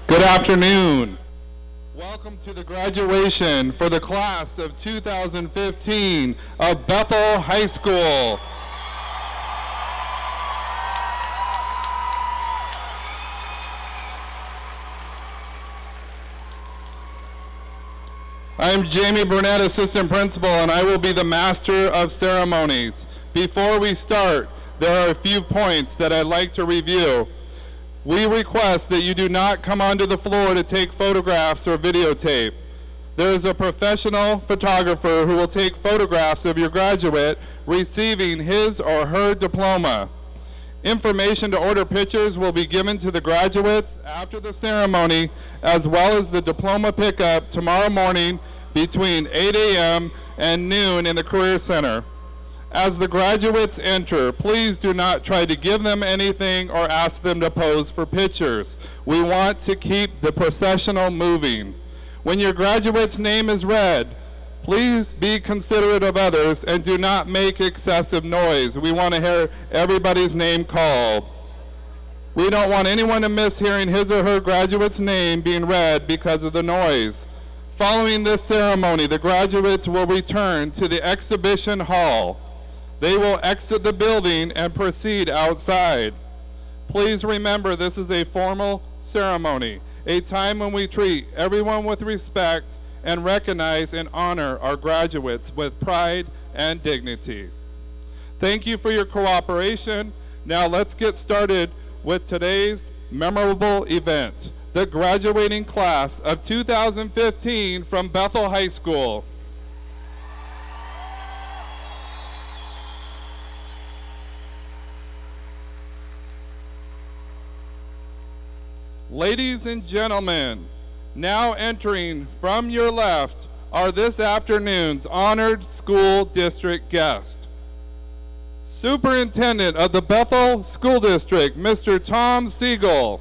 Good afternoon. Welcome to the graduation for the class of 2015 of Bethel High School. I'm Jamie Burnett, Assistant Principal, and I will be the Master of Ceremonies. Before we start, there are a few points that I'd like to review. We request that you do not come onto the floor to take photographs or videotape. There is a professional photographer who will take photographs of your graduate receiving his or her diploma. Information to order pictures will be given to the graduates after the ceremony, as well as the diploma pickup tomorrow morning between 8 a.m. and noon in the Career Center. As the graduates enter, please do not try to give them anything or ask them to pose for pictures. We want to keep the processional moving. When your graduate's name is read, please be considerate of others and do not make excessive noise. We want to hear everybody's name called. We don't want anyone to miss hearing his or her graduate's name being read because of the noise. Following this ceremony, the graduates will return to the exhibition hall. They will exit the building and proceed outside. Please remember, this is a formal ceremony, a time when we treat everyone with respect and recognize and honor our graduates with pride and dignity. Thank you for your cooperation. Now let's get started with today's memorable event, the graduating class of 2015 from Bethel High School. Ladies and gentlemen, now entering from your left are this afternoon's honored school district guest. Superintendent of the Bethel School District, Mr. Tom Siegel.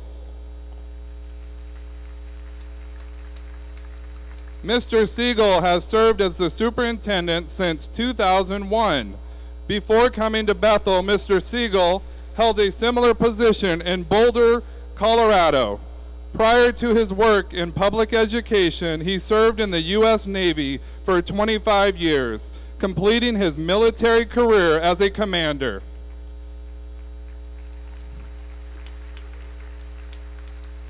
Mr. Siegel has served as the superintendent since 2001. Before coming to Bethel, Mr. Siegel held a similar position in Boulder, Colorado. Prior to his work in public education, he served in the U.S. Navy for 25 years, completing his military career as a commander.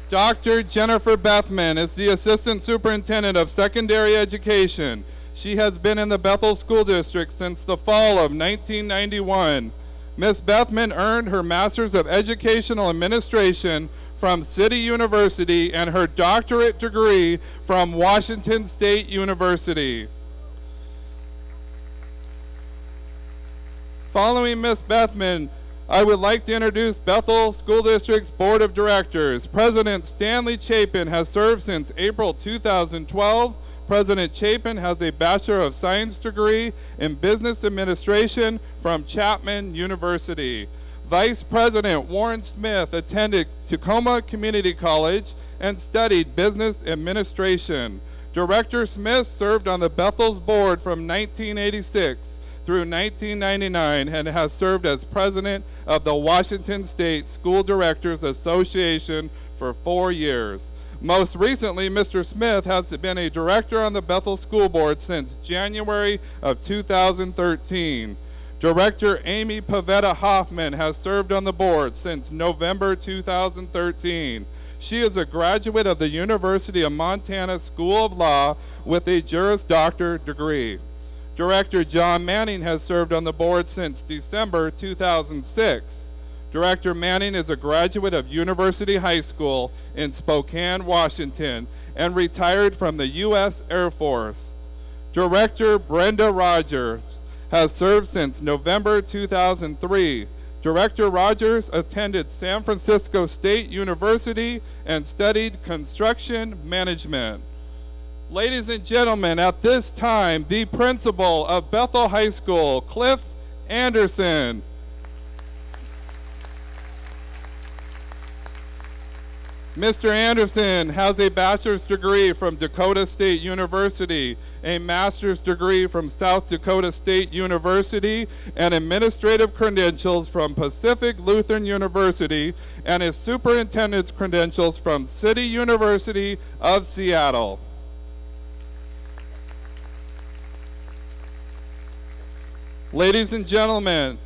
Dr. Jennifer Bethman is the Assistant Superintendent of Secondary Education. She has been in the Bethel School District since the fall of 1991. Ms. Bethman earned her Master's of Educational Administration from City University and her doctorate degree from Washington State University. Following Ms. Bethman, I would like to introduce Bethel School District's Board of Directors. President Stanley Chapin has served since April 2012. President Chapin has a Bachelor of Science degree in Business Administration from Chapman University. Vice President Warren Smith attended Tacoma Community College and studied Business Administration. Director Smith served on the Bethel's board from 1986 through 1999 and has served as president of the Washington State School Directors Association for 4 years. Most recently, Mr. Smith has been a director on the Bethel School Board since January of 2013. Director Amy Pavetta Hoffman has served on the board since November 2013. She is a graduate of the University of Montana School of Law with a Juris Doctor degree. Director John Manning has served on the board since December 2006. Director Manning is a graduate of University High School in Spokane, Washington, and retired from the U.S. Air Force. Director Brenda Rogers has served since November 2003. Director Rogers attended San Francisco State University and studied construction management. Ladies and gentlemen, at this time, the principal of Bethel High School, Cliff Anderson. Mr. Anderson has a bachelor's degree from Dakota State University, a master's degree from South Dakota State University, and administrative credentials from Pacific Lutheran University, and his superintendent's credentials from City University of Seattle. Ladies and gentlemen,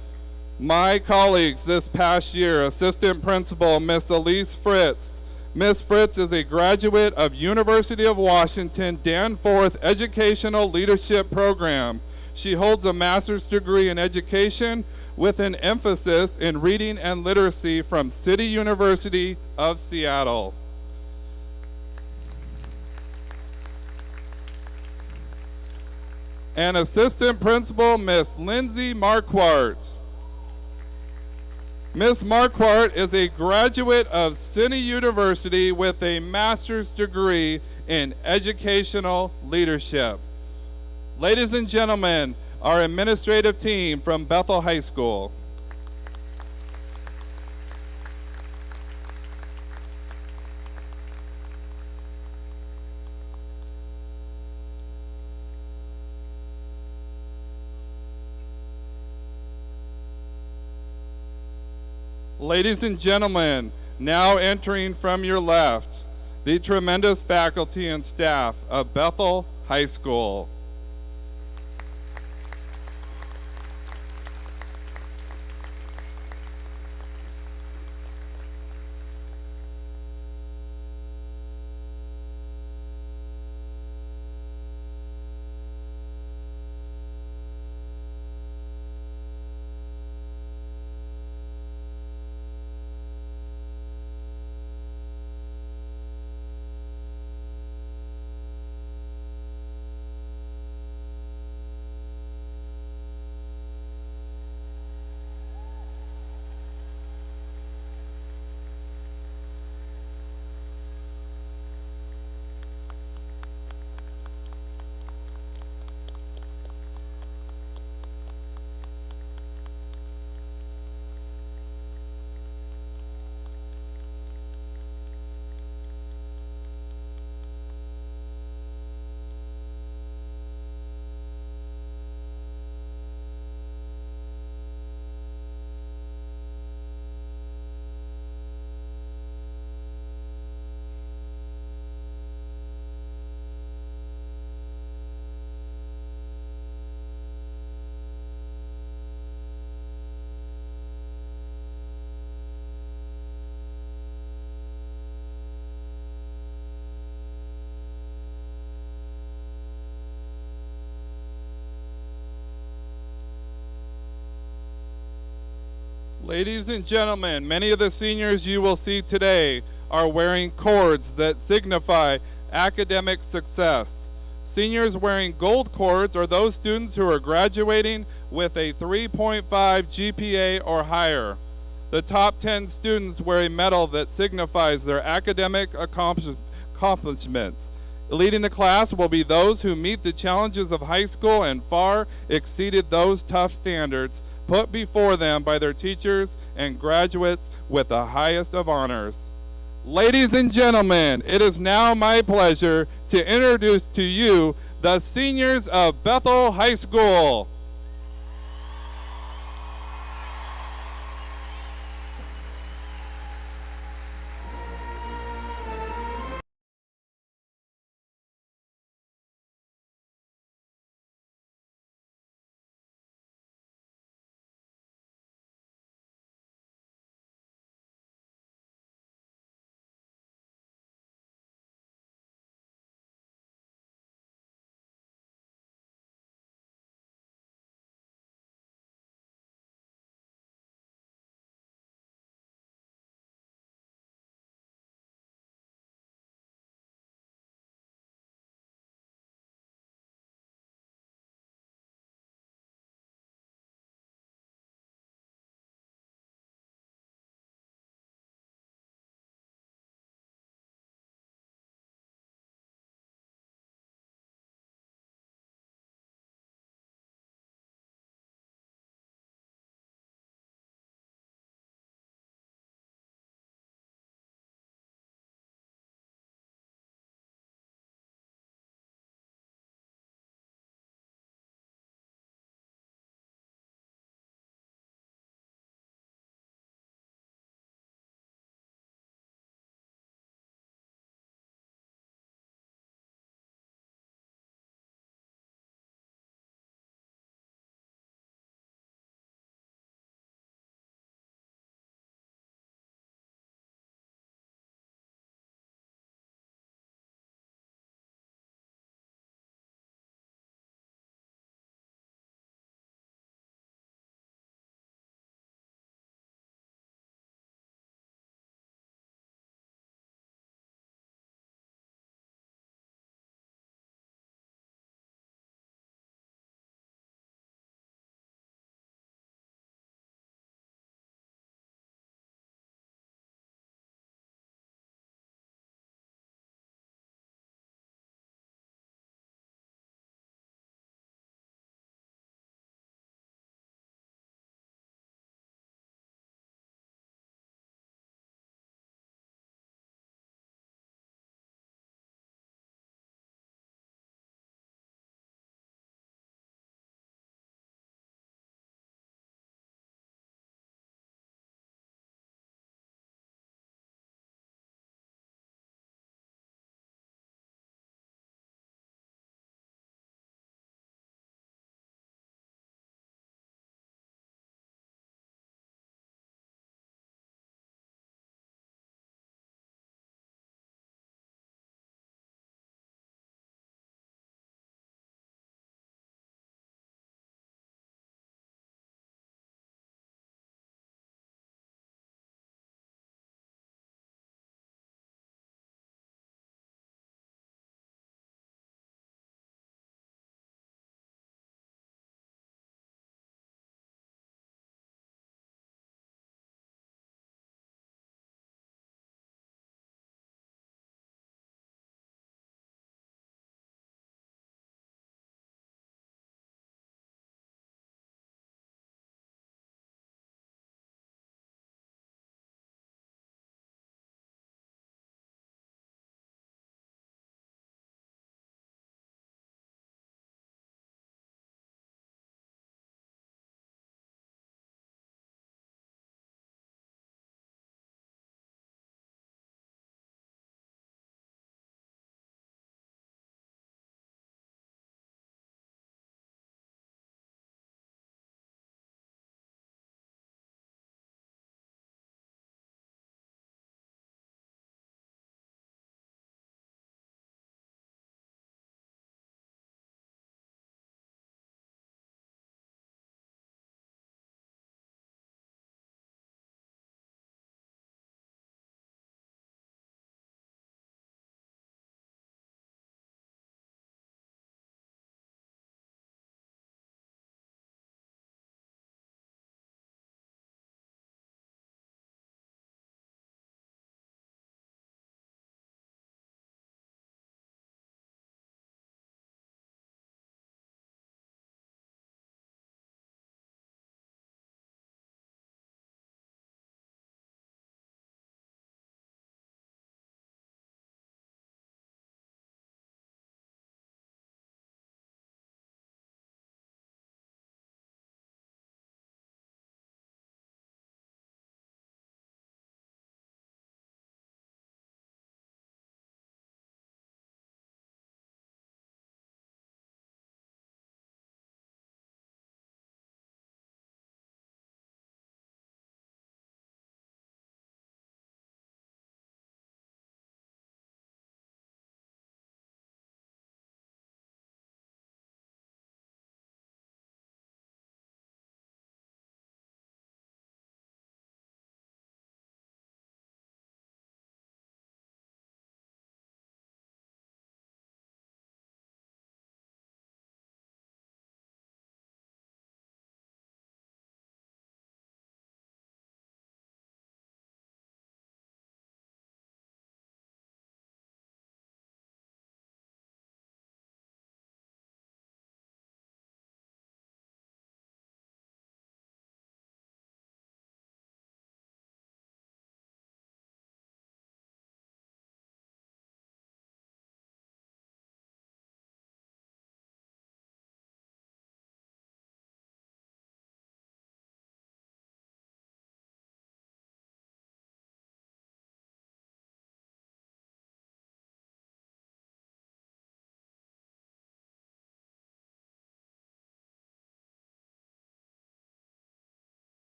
my colleagues this past year, Assistant Principal Miss Elise Fritz. Miss Fritz is a graduate of University of Washington Danforth Educational Leadership Program. She holds a master's degree in education with an emphasis in reading and literacy from City University of Seattle. And Assistant Principal Miss Lindsay Marquardt. Ms. Marquardt is a graduate of City University with a master's degree in educational leadership. Ladies and gentlemen, our administrative team from Bethel High School. Ladies and gentlemen, now entering from your left, the tremendous faculty and staff of Bethel High School. Ladies and gentlemen, many of the seniors you will see today are wearing cords that signify academic success. Seniors wearing gold cords are those students who are graduating with a 3.5 GPA or higher. The top 10 students wear a medal that signifies their academic accomplishments. Leading the class will be those who meet the challenges of high school and far exceeded those tough standards put before them by their teachers and graduates with the highest of honors. Ladies and gentlemen, it is now my pleasure to introduce to you the seniors of Bethel High School.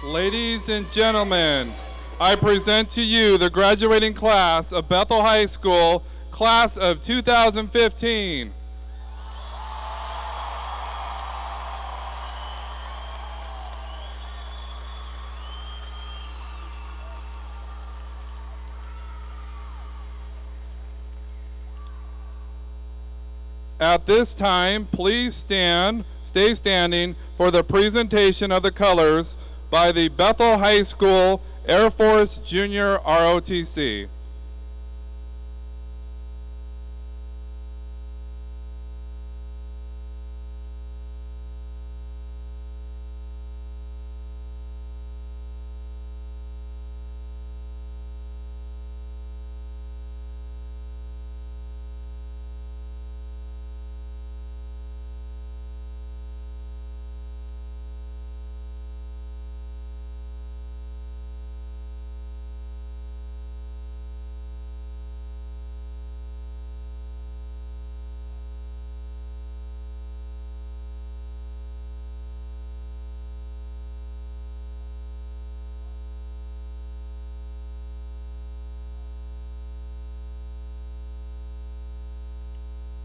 Ladies and gentlemen, I present to you the graduating class of Bethel High School, class of 2015. At this time, please stay standing for the presentation of the colors by the Bethel High School Air Force Junior ROTC.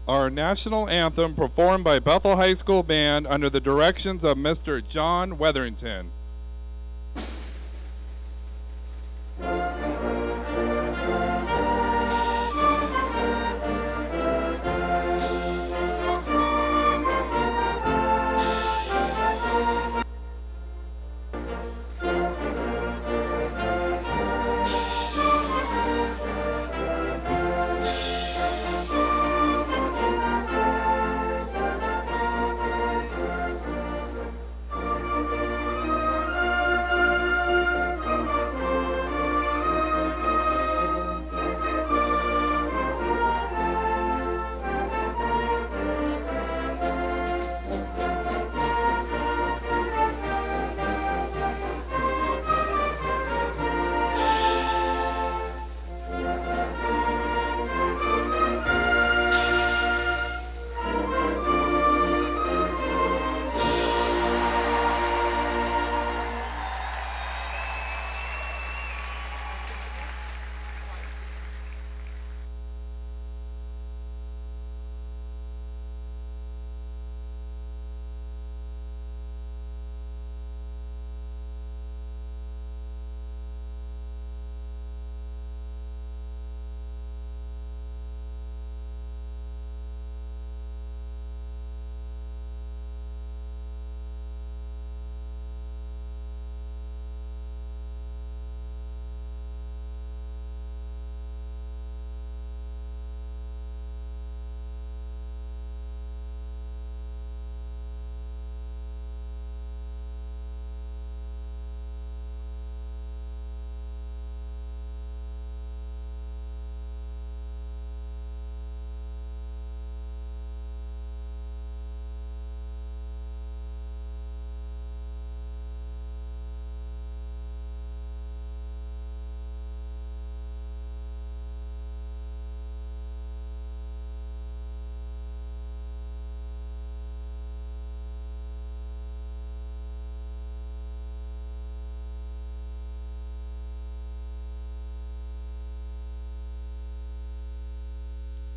Our national anthem performed by Bethel High School Band under the directions of Mr. John Wetherington.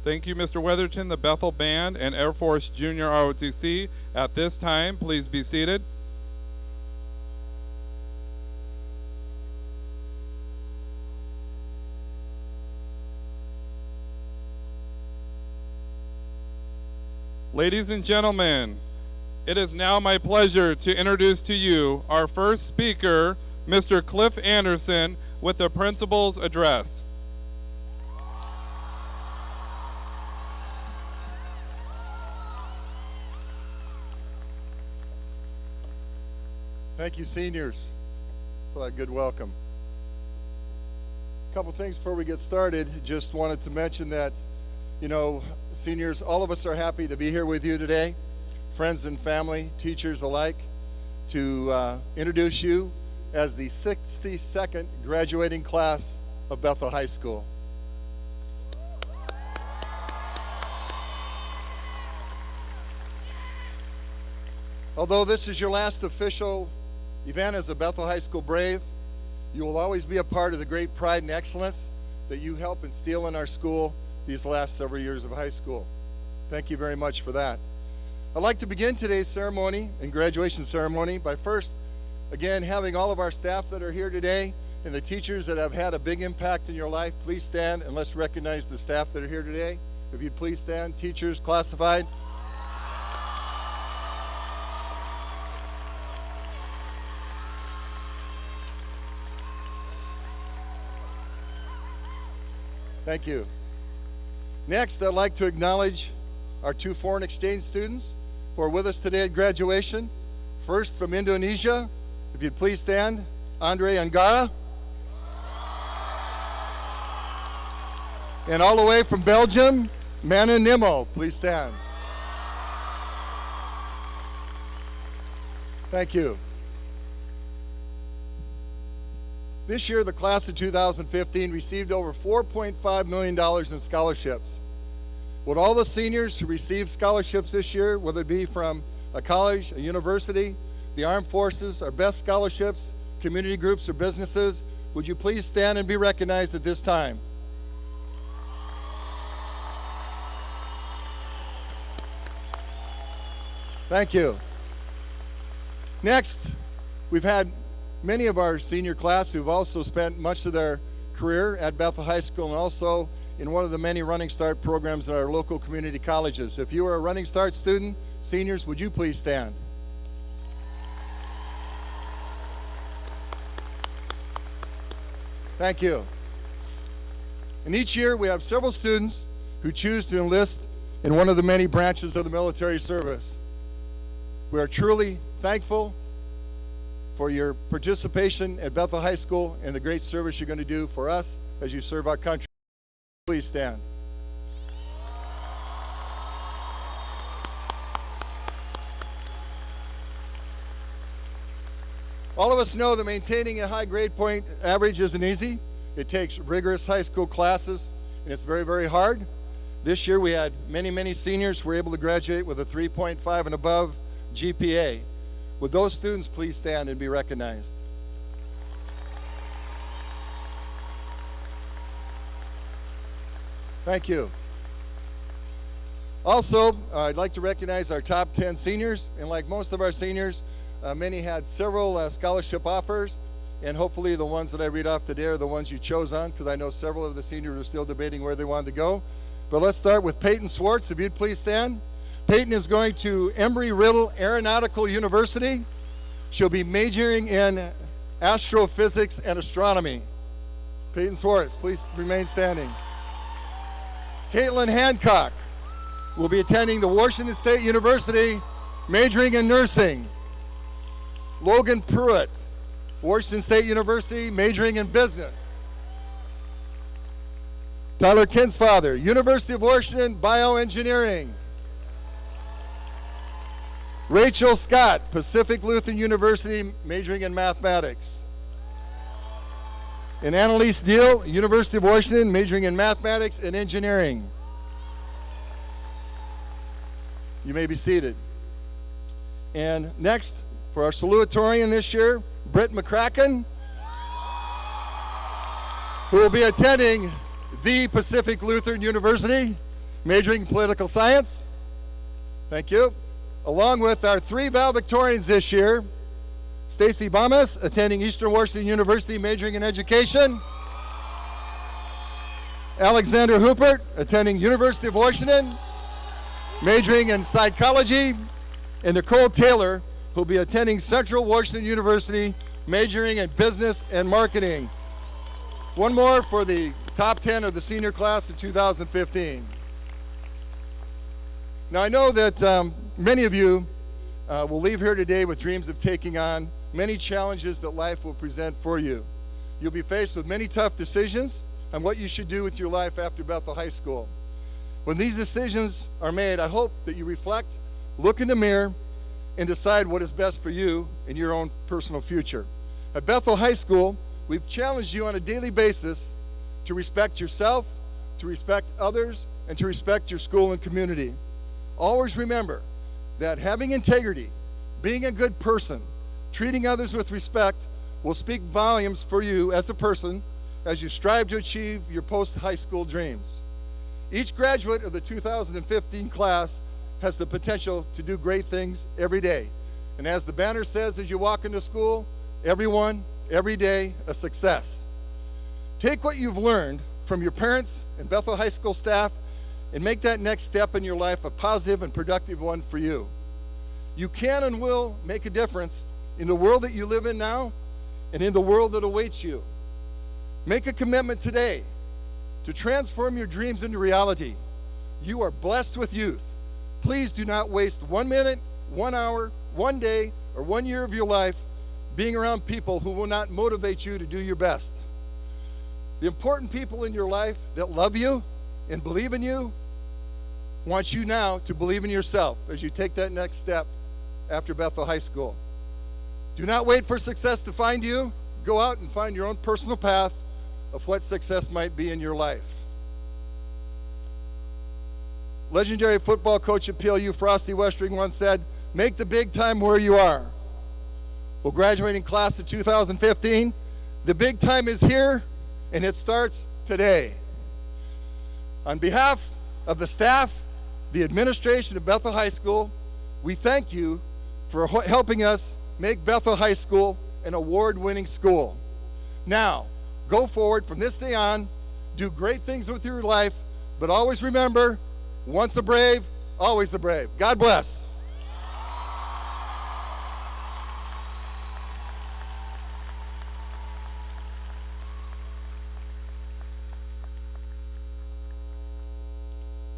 Thank you, Mr. Weatherton, the Bethel Band, and Air Force Junior ROTC. At this time, please be seated. Ladies and gentlemen, it is now my pleasure to introduce to you our first speaker, Mr. Cliff Anderson, with the principal's address. Thank you, seniors, for that good welcome. A couple things before we get started. Just wanted to mention that, seniors, all of us are happy to be here with you today, friends and family, teachers alike, to introduce you as the 62nd graduating class of Bethel High School. Although this is your last official Yvonne is a Bethel High School Brave. You will always be a part of the great pride and excellence that you help instill in our school these last several years of high school. Thank you very much for that. I'd like to begin today's ceremony and graduation ceremony by first, again, having all of our staff that are here today and the teachers that have had a big impact in your life, please stand and let's recognize the staff that are here today. If you'd please stand, teachers, classified. Thank you. Next, I'd like to acknowledge our 2 foreign exchange students who are with us today at graduation. First, from Indonesia, if you'd please stand, Andre Anggara. And all the way from Belgium, Manu Nimo, please stand. Thank you. This year, the class of 2015 received over $4.5 million in scholarships. Would all the seniors who received scholarships this year, whether it be from a college, a university, the armed forces, our best scholarships, community groups, or businesses, would you please stand and be recognized at this time? Thank you. Next, we've had many of our senior class who've also spent much of their career at Bethel High School and also in one of the many Running Start programs at our local community colleges. If you are a Running Start student, seniors, would you please stand? Thank you. And each year we have several students who choose to enlist in one of the many branches of the military service. We are truly thankful for your participation at Bethel High School and the great service you're going to do for us as you serve our country. Please stand. All of us know that maintaining a high grade point average isn't easy. It takes rigorous high school classes, and it's very, very hard. This year we had many seniors who were able to graduate with a 3.5 and above GPA. Would those students please stand and be recognized? Thank you. Also, I'd like to recognize our top 10 seniors, and like most of our seniors, many had several scholarship offers, and hopefully the ones that I read off today are the ones you chose on, because I know several of the seniors are still debating where they wanted to go. But let's start with Peyton Swartz, if you'd please stand. Peyton is going to Embry-Riddle Aeronautical University. She'll be majoring in astrophysics and astronomy. Peyton Swartz, please remain standing. Caitlin Hancock will be attending the Washington State University, majoring in nursing. Logan Pruitt, Washington State University, majoring in business. Tyler Kinsfather, University of Washington, bioengineering. Rachel Scott, Pacific Lutheran University, majoring in mathematics. And Annalise Deal, University of Washington, majoring in mathematics and engineering. You may be seated. And next, for our salutatorian this year, Britt McCracken, who will be attending the Pacific Lutheran University, majoring in political science. Thank you. Along with our 3 valedictorians this year, Stacy Bamas, attending Eastern Washington University, majoring in education. Alexander Hoopert, attending University of Washington, majoring in psychology. And Nicole Taylor, who'll be attending Central Washington University, majoring in business and marketing. One more for the top 10 of the senior class of 2015. Now I know that many of you will leave here today with dreams of taking on many challenges that life will present for you. You'll be faced with many tough decisions on what you should do with your life after Bethel High School. When these decisions are made, I hope that you reflect, look in the mirror, and decide what is best for you in your own personal future. At Bethel High School, we've challenged you on a daily basis to respect yourself, to respect others, and to respect your school and community. Always remember that having integrity, being a good person, Treating others with respect will speak volumes for you as a person as you strive to achieve your post-high school dreams. Each graduate of the 2015 class has the potential to do great things every day. And as the banner says as you walk into school, everyone, every day, a success. Take what you've learned from your parents and Bethel High School staff and make that next step in your life a positive and productive one for you. You can and will make a difference in the world that you live in now and in the world that awaits you. Make a commitment today to transform your dreams into reality. You are blessed with youth. Please do not waste 1 minute, 1 hour, 1 day, or 1 year of your life being around people who will not motivate you to do your best. The important people in your life that love you and believe in you want you now to believe in yourself as you take that next step after Bethel High School. Do not wait for success to find you. Go out and find your own personal path of what success might be in your life. Legendary football coach at PLU, Frosty Westring, once said, "Make the big time where you are." Well, graduating class of 2015, the big time is here, and it starts today. On behalf of the staff, the administration of Bethel High School, we thank you for helping us make Bethel High School an award-winning school. Now, go forward from this day on, do great things with your life, but always remember, once a brave, always a brave. God bless.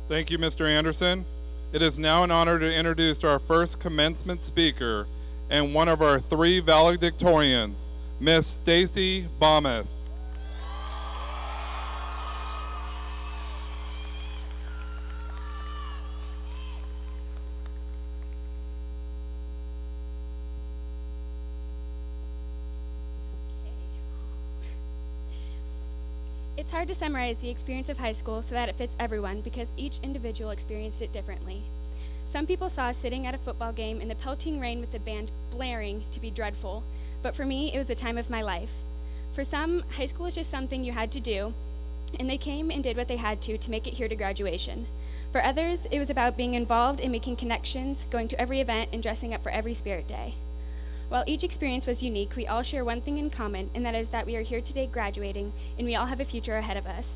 Thank you, Mr. Anderson. It is now an honor to introduce our first commencement speaker and one of our 3 valedictorians, Miss Stacy Baumus. It's hard to summarize the experience of high school so that it fits everyone because each individual experienced it differently. Some people saw us sitting at a football game in the pelting rain with the band blaring to be dreadful, but for me, it was a time of my life. For some, high school was just something you had to do, and they came and did what they had to make it here to graduation. For others, it was about being involved in making connections, going to every event, and dressing up for every spirit day. While each experience was unique, we all share one thing in common, and that is that we are here today graduating, and we all have a future ahead of us.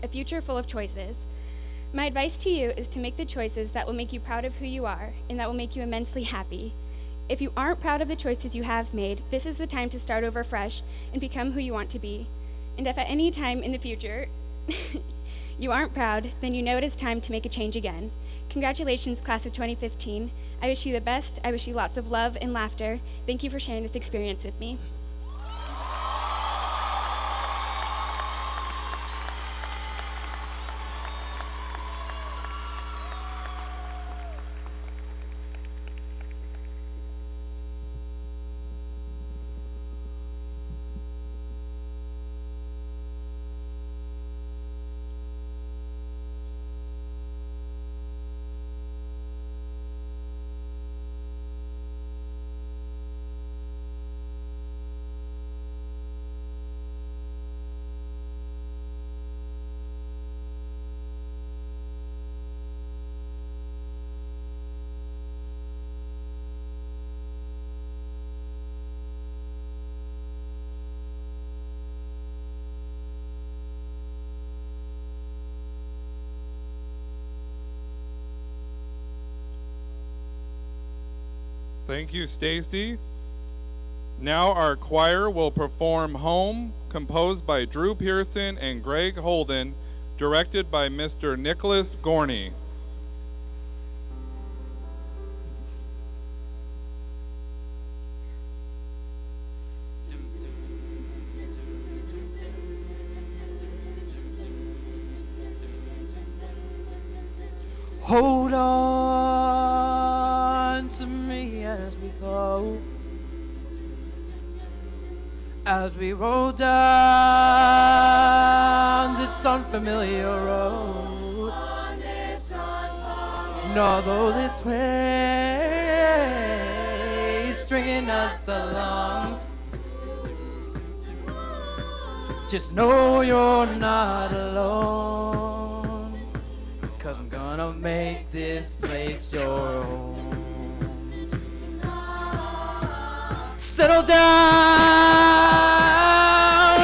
A future full of choices. My advice to you is to make the choices that will make you proud of who you are, and that will make you immensely happy. If you aren't proud of the choices you have made, this is the time to start over fresh and become who you want to be. And if at any time in the future you aren't proud, then you know it is time to make a change again. Congratulations, class of 2015. I wish you the best. I wish you lots of love and laughter. Thank you for sharing this experience with me. Thank you, Stacy. Now our choir will perform Home, composed by Drew Pearson and Greg Holden, directed by Mr. Nicholas Gorney. Hold on to me as we go, as we roll down this unfamiliar road. And although this way is stringing us along. Just know you're not alone, 'cause I'm gonna make this place your home. Settle down,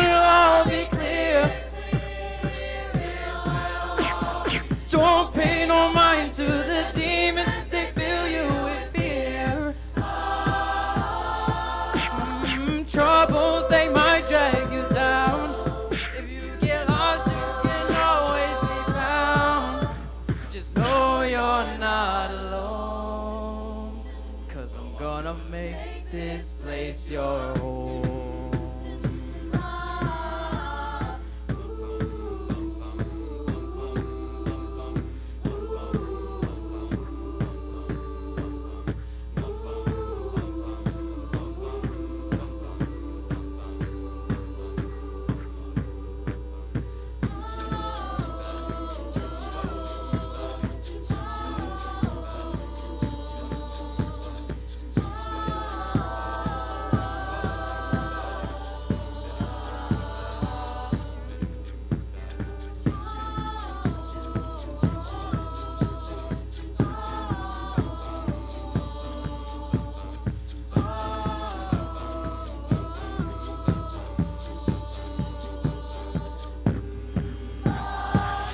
it'll all be clear. Don't pay no mind to the demons, they fill you with fear. Troubles, they might drag you down. If you get lost, you can always be found. Just know you're not alone, 'cause I'm gonna make this place your home.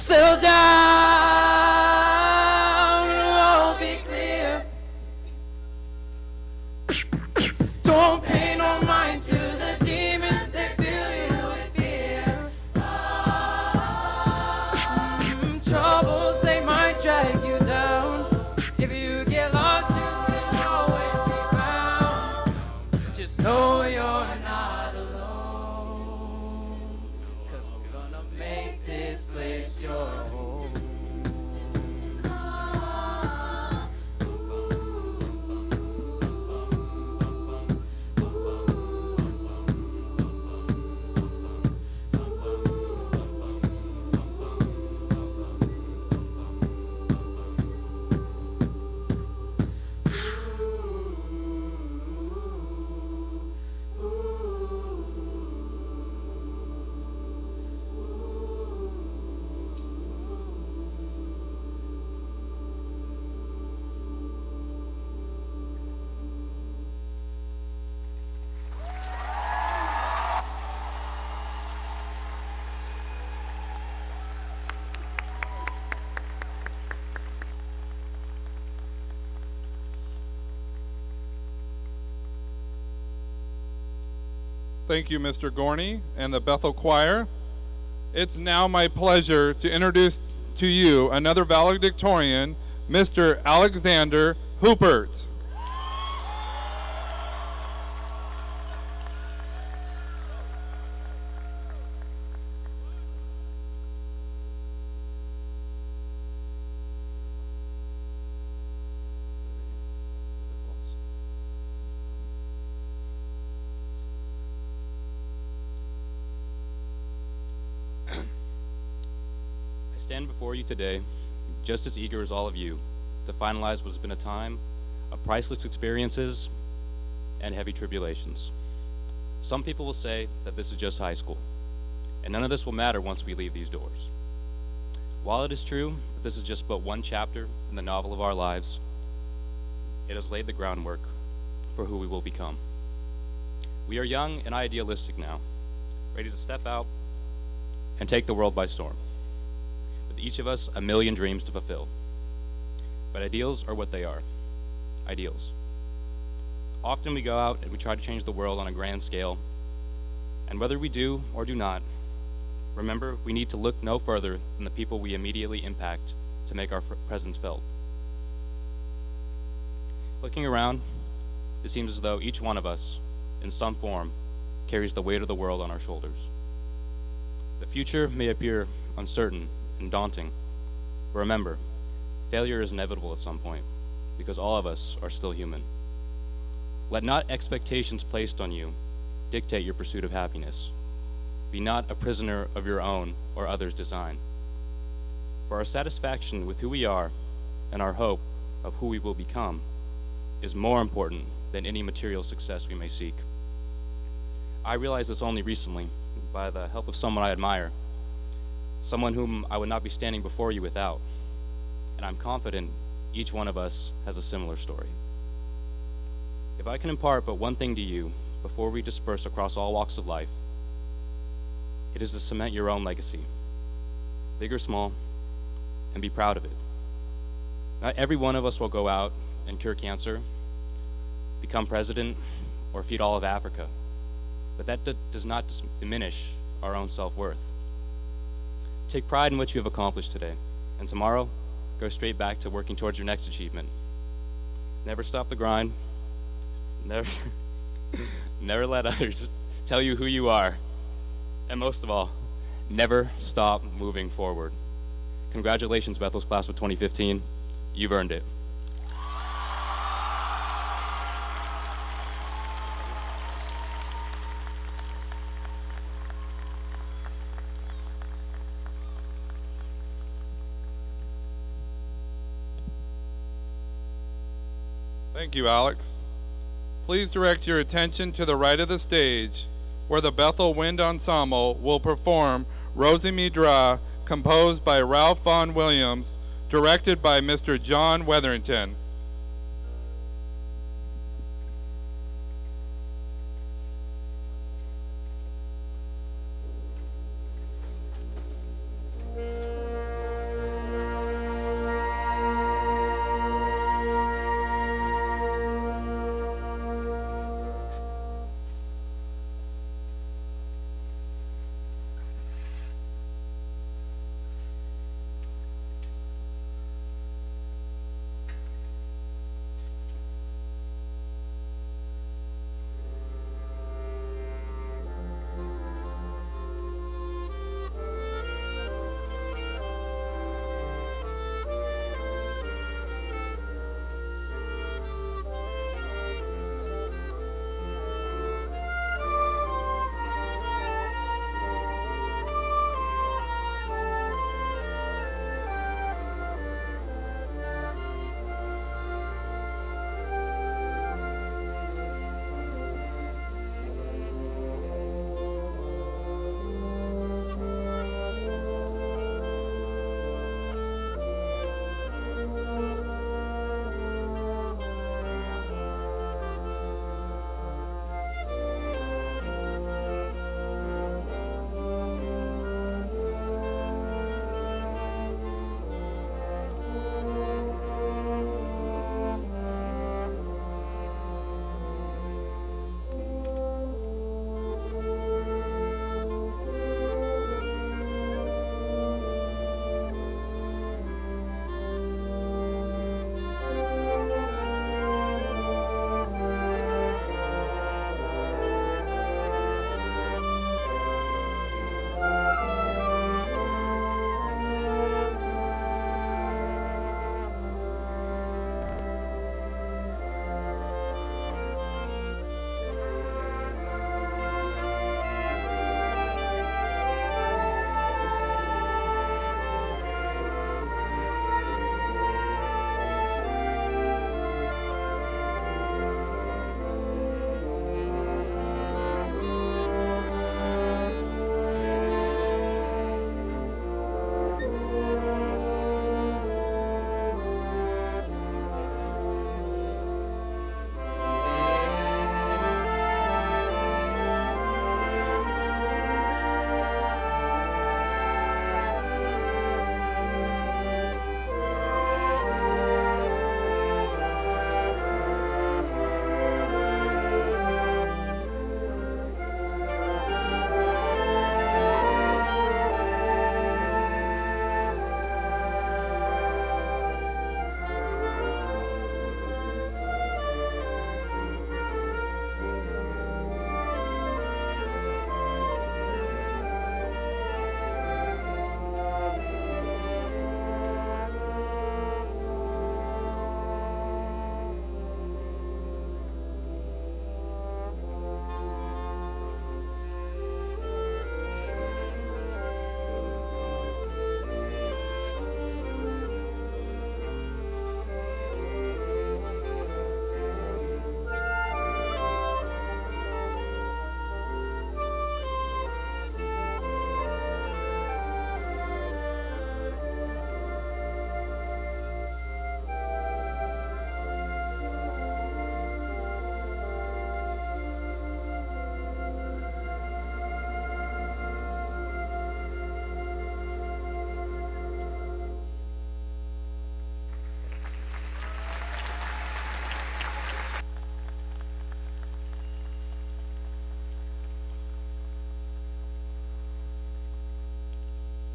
Settle down, it'll all be clear. Don't pay no mind to the demons, they fill you with fear. Troubles, they might drag you down. If you get lost, you can always be found. Just know you're not alone, 'cause I'm gonna make this place your home. Thank you, Mr. Gorney and the Bethel Choir. It's now my pleasure to introduce to you another valedictorian, Mr. Alexander Hoopert. I stand before you today, just as eager as all of you, to finalize what has been a time of priceless experiences and heavy tribulations. Some people will say that this is just high school, and none of this will matter once we leave these doors. While it is true that this is just but one chapter in the novel of our lives, it has laid the groundwork for who we will become. We are young and idealistic now, ready to step out and take the world by storm. With each of us a million dreams to fulfill. But ideals are what they are, ideals. Often we go out and we try to change the world on a grand scale, and whether we do or do not, remember we need to look no further than the people we immediately impact to make our presence felt. Looking around, it seems as though each one of us, in some form, carries the weight of the world on our shoulders. The future may appear uncertain and daunting, but remember, failure is inevitable at some point, because all of us are still human. Let not expectations placed on you dictate your pursuit of happiness. Be not a prisoner of your own or others' design. For our satisfaction with who we are and our hope of who we will become, is more important than any material success we may seek. I realized this only recently by the help of someone I admire, someone whom I would not be standing before you without, and I'm confident each one of us has a similar story. If I can impart but one thing to you before we disperse across all walks of life, it is to cement your own legacy, big or small, and be proud of it. Not every one of us will go out and cure cancer, become president, or feed all of Africa, but that does not diminish our own self-worth. Take pride in what you have accomplished today, and tomorrow, go straight back to working towards your next achievement. Never stop the grind. Never let others tell you who you are. And most of all, never stop moving forward. Congratulations, Bethel's class of 2015. You've earned it. Thank you, Alex. Please direct your attention to the right of the stage, where the Bethel Wind Ensemble will perform Rosie Me Dra, composed by Ralph Vaughan Williams, directed by Mr. John Wetherington.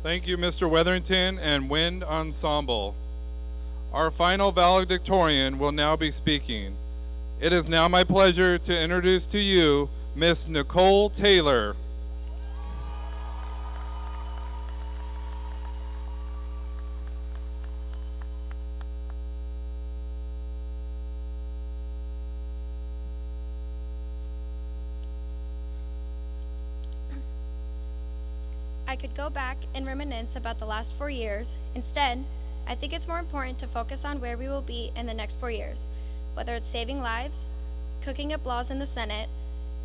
Thank you, Mr. Weatherington and Wind Ensemble. Our final valedictorian will now be speaking. It is now my pleasure to introduce to you Miss Nicole Taylor. I could go back and reminisce about the last 4 years. Instead, I think it's more important to focus on where we will be in the next 4 years. Whether it's saving lives, cooking up laws in the Senate,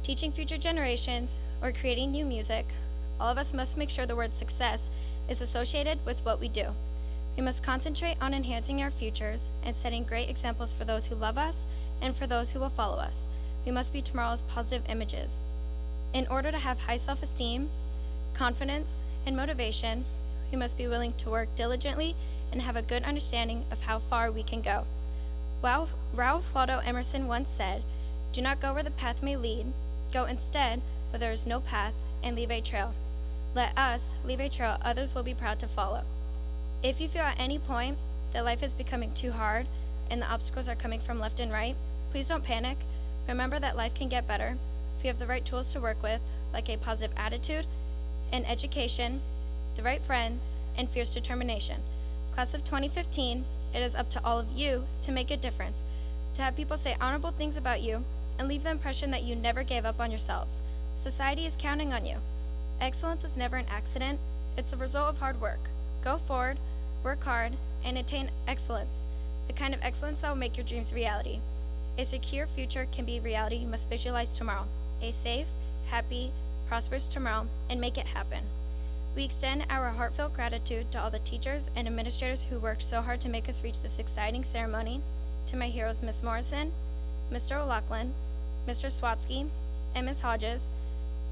teaching future generations, or creating new music, all of us must make sure the word success is associated with what we do. We must concentrate on enhancing our futures and setting great examples for those who love us and for those who will follow us. We must be tomorrow's positive images. In order to have high self-esteem, confidence, and motivation, we must be willing to work diligently and have a good understanding of how far we can go. Ralph Waldo Emerson once said, "Do not go where the path may lead. Go instead where there is no path and leave a trail. Let us leave a trail others will be proud to follow." If you feel at any point that life is becoming too hard and the obstacles are coming from left and right, please don't panic. Remember that life can get better if you have the right tools to work with, like a positive attitude, an education, the right friends, and fierce determination. Class of 2015, it is up to all of you to make a difference, to have people say honorable things about you, and leave the impression that you never gave up on yourselves. Society is counting on you. Excellence is never an accident, it's the result of hard work. Go forward, work hard, and attain excellence, the kind of excellence that will make your dreams reality. A secure future can be reality you must visualize tomorrow. A safe, happy, prosperous tomorrow, and make it happen. We extend our heartfelt gratitude to all the teachers and administrators who worked so hard to make us reach this exciting ceremony, to my heroes Miss Morrison, Mr. O'Loughlin, Mr. Swatsky, and Miss Hodges.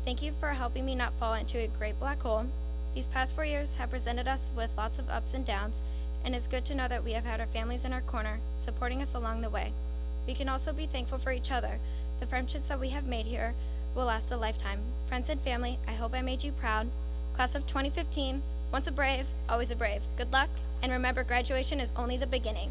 Thank you for helping me not fall into a great black hole. These past 4 years have presented us with lots of ups and downs, and it's good to know that we have had our families in our corner, supporting us along the way. We can also be thankful for each other. The friendships that we have made here will last a lifetime. Friends and family, I hope I made you proud. Class of 2015, once a brave, always a brave. Good luck, and remember, graduation is only the beginning.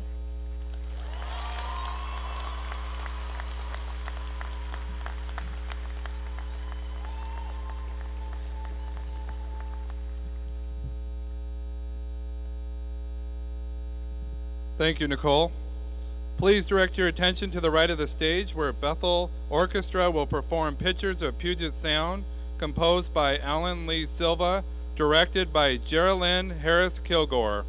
Thank you, Nicole. Please direct your attention to the right of the stage where Bethel Orchestra will perform Pictures of Puget Sound, composed by Alan Lee Silva, directed by Geraldine Harris Kilgore.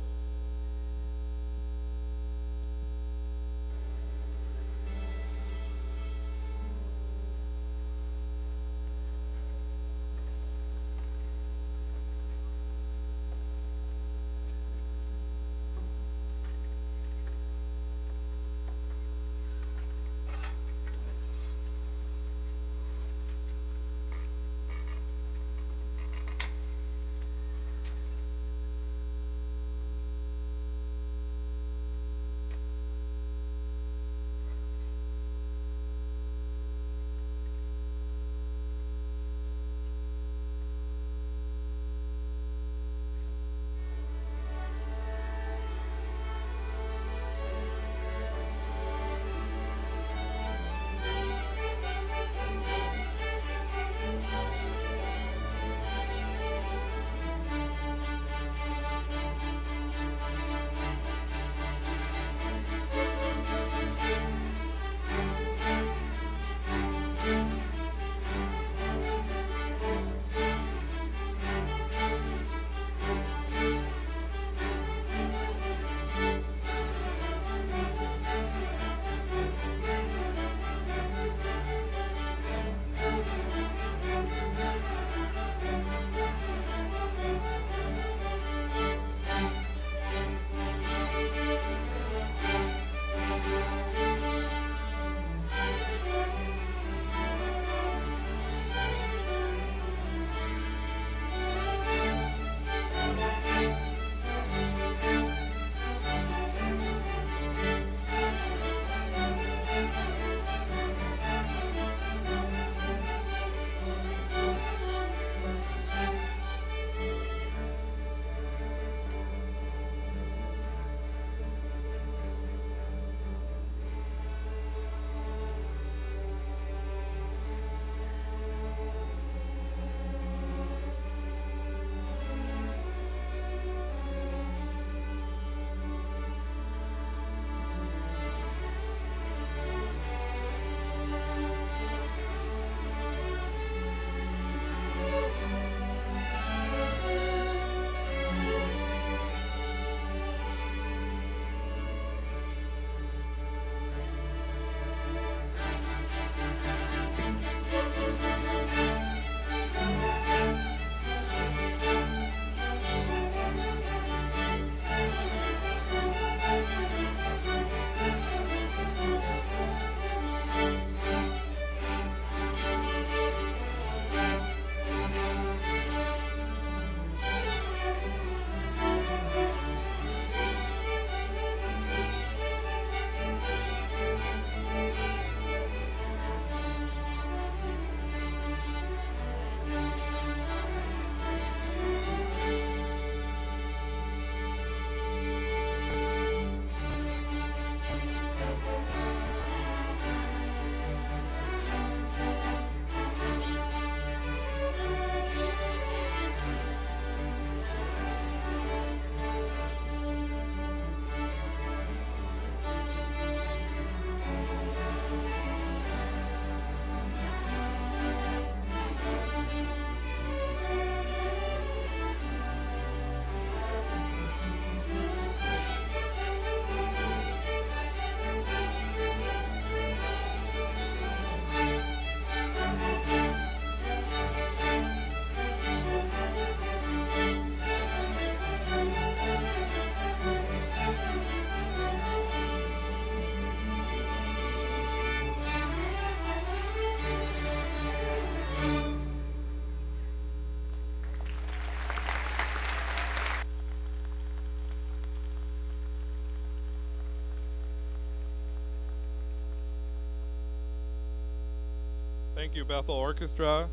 Thank you, Bethel Orchestra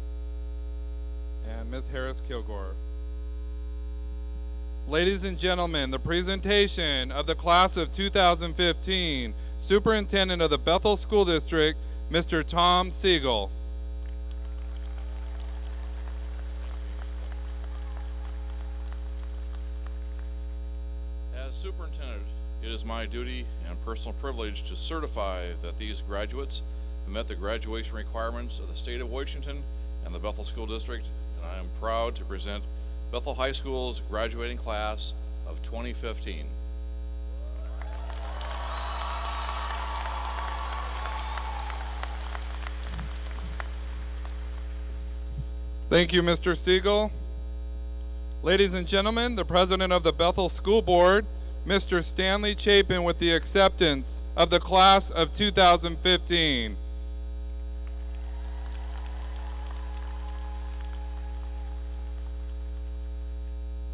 and Ms. Harris Kilgore. Ladies and gentlemen, the presentation of the class of 2015, Superintendent of the Bethel School District, Mr. Tom Siegel. As superintendent, it is my duty and personal privilege to certify that these graduates have met the graduation requirements of the state of Washington and the Bethel School District, and I am proud to present Bethel High School's graduating class of 2015. Thank you, Mr. Siegel. Ladies and gentlemen, the president of the Bethel School Board, Mr. Stanley Chapin, with the acceptance of the class of 2015.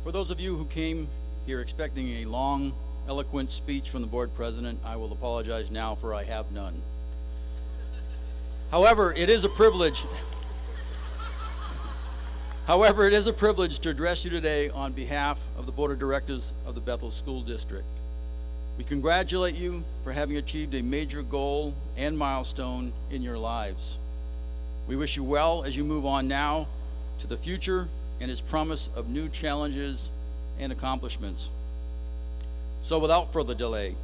For those of you who came here expecting a long, eloquent speech from the board president, I will apologize now, for I have none. However, it is a privilege to address you today on behalf of the Board of Directors of the Bethel School District. We congratulate you for having achieved a major goal and milestone in your lives. We wish you well as you move on now to the future and its promise of new challenges and accomplishments. So without further delay,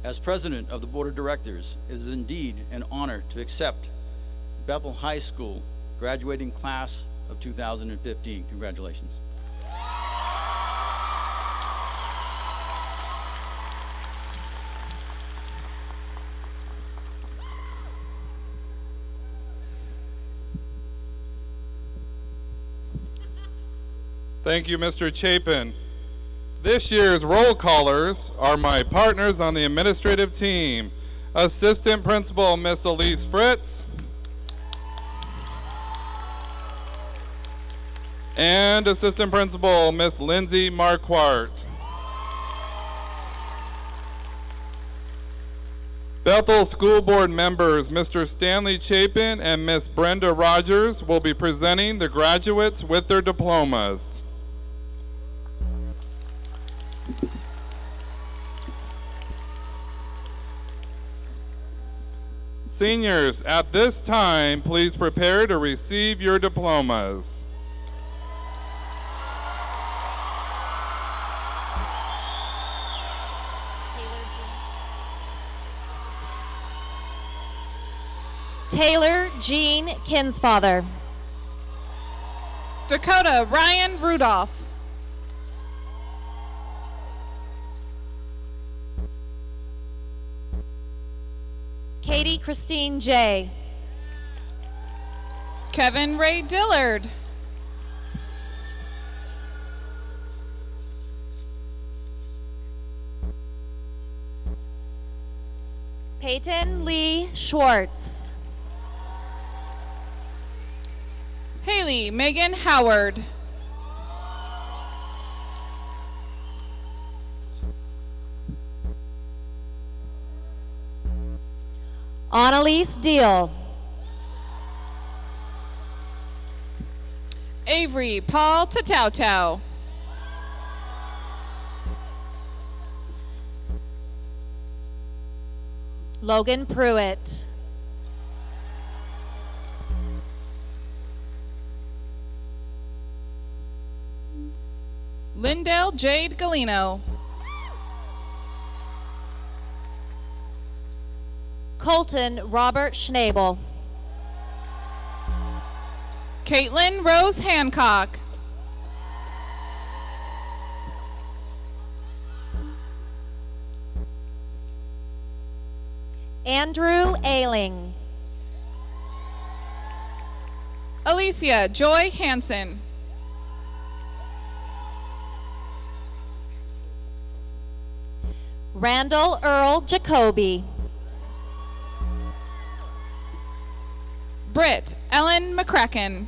as President of the Board of Directors, it is indeed an honor to accept Bethel High School graduating class of 2015. Congratulations. Thank you, Mr. Chapin. This year's roll callers are my partners on the administrative team. Assistant Principal, Miss Elise Fritz. And Assistant Principal, Miss Lindsay Marquardt. Bethel School Board members, Mr. Stanley Chapin and Miss Brenda Rogers, will be presenting the graduates with their diplomas. Seniors, at this time, please prepare to receive your diplomas. Taylor Jean Kinsfather. Dakota Ryan Rudolph. Katie Christine J. Kevin Ray Dillard. Peyton Lee Schwartz. Haley Megan Howard. Annalise Deal. Avery Paul Tatautou. Logan Pruitt. Lindell Jade Galino. Colton Robert Schnabel. Caitlin Rose Hancock. Andrew Ailing. Alicia Joy Hansen. Randall Earl Jacoby. Britt Ellen McCracken.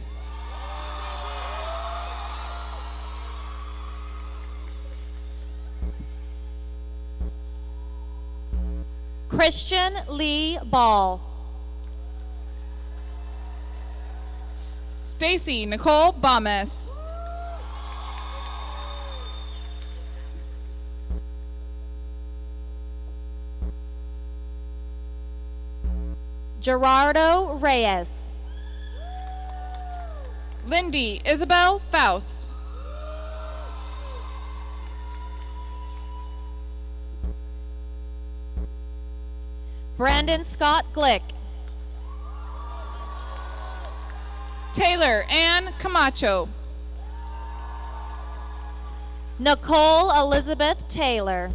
Christian Lee Ball. Stacy Nicole Bamas. Gerardo Reyes. Lindy Isabel Faust. Brandon Scott Glick. Taylor Ann Camacho. Nicole Elizabeth Taylor.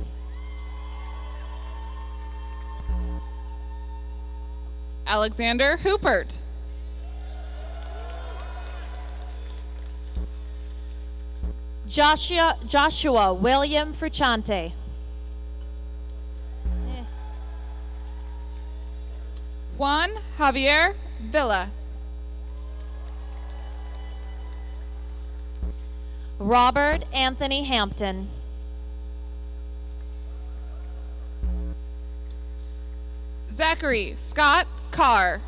Alexander Hoopert. Joshua William Fruchante. Juan Javier Villa. Robert Anthony Hampton. Zachary Scott Carr.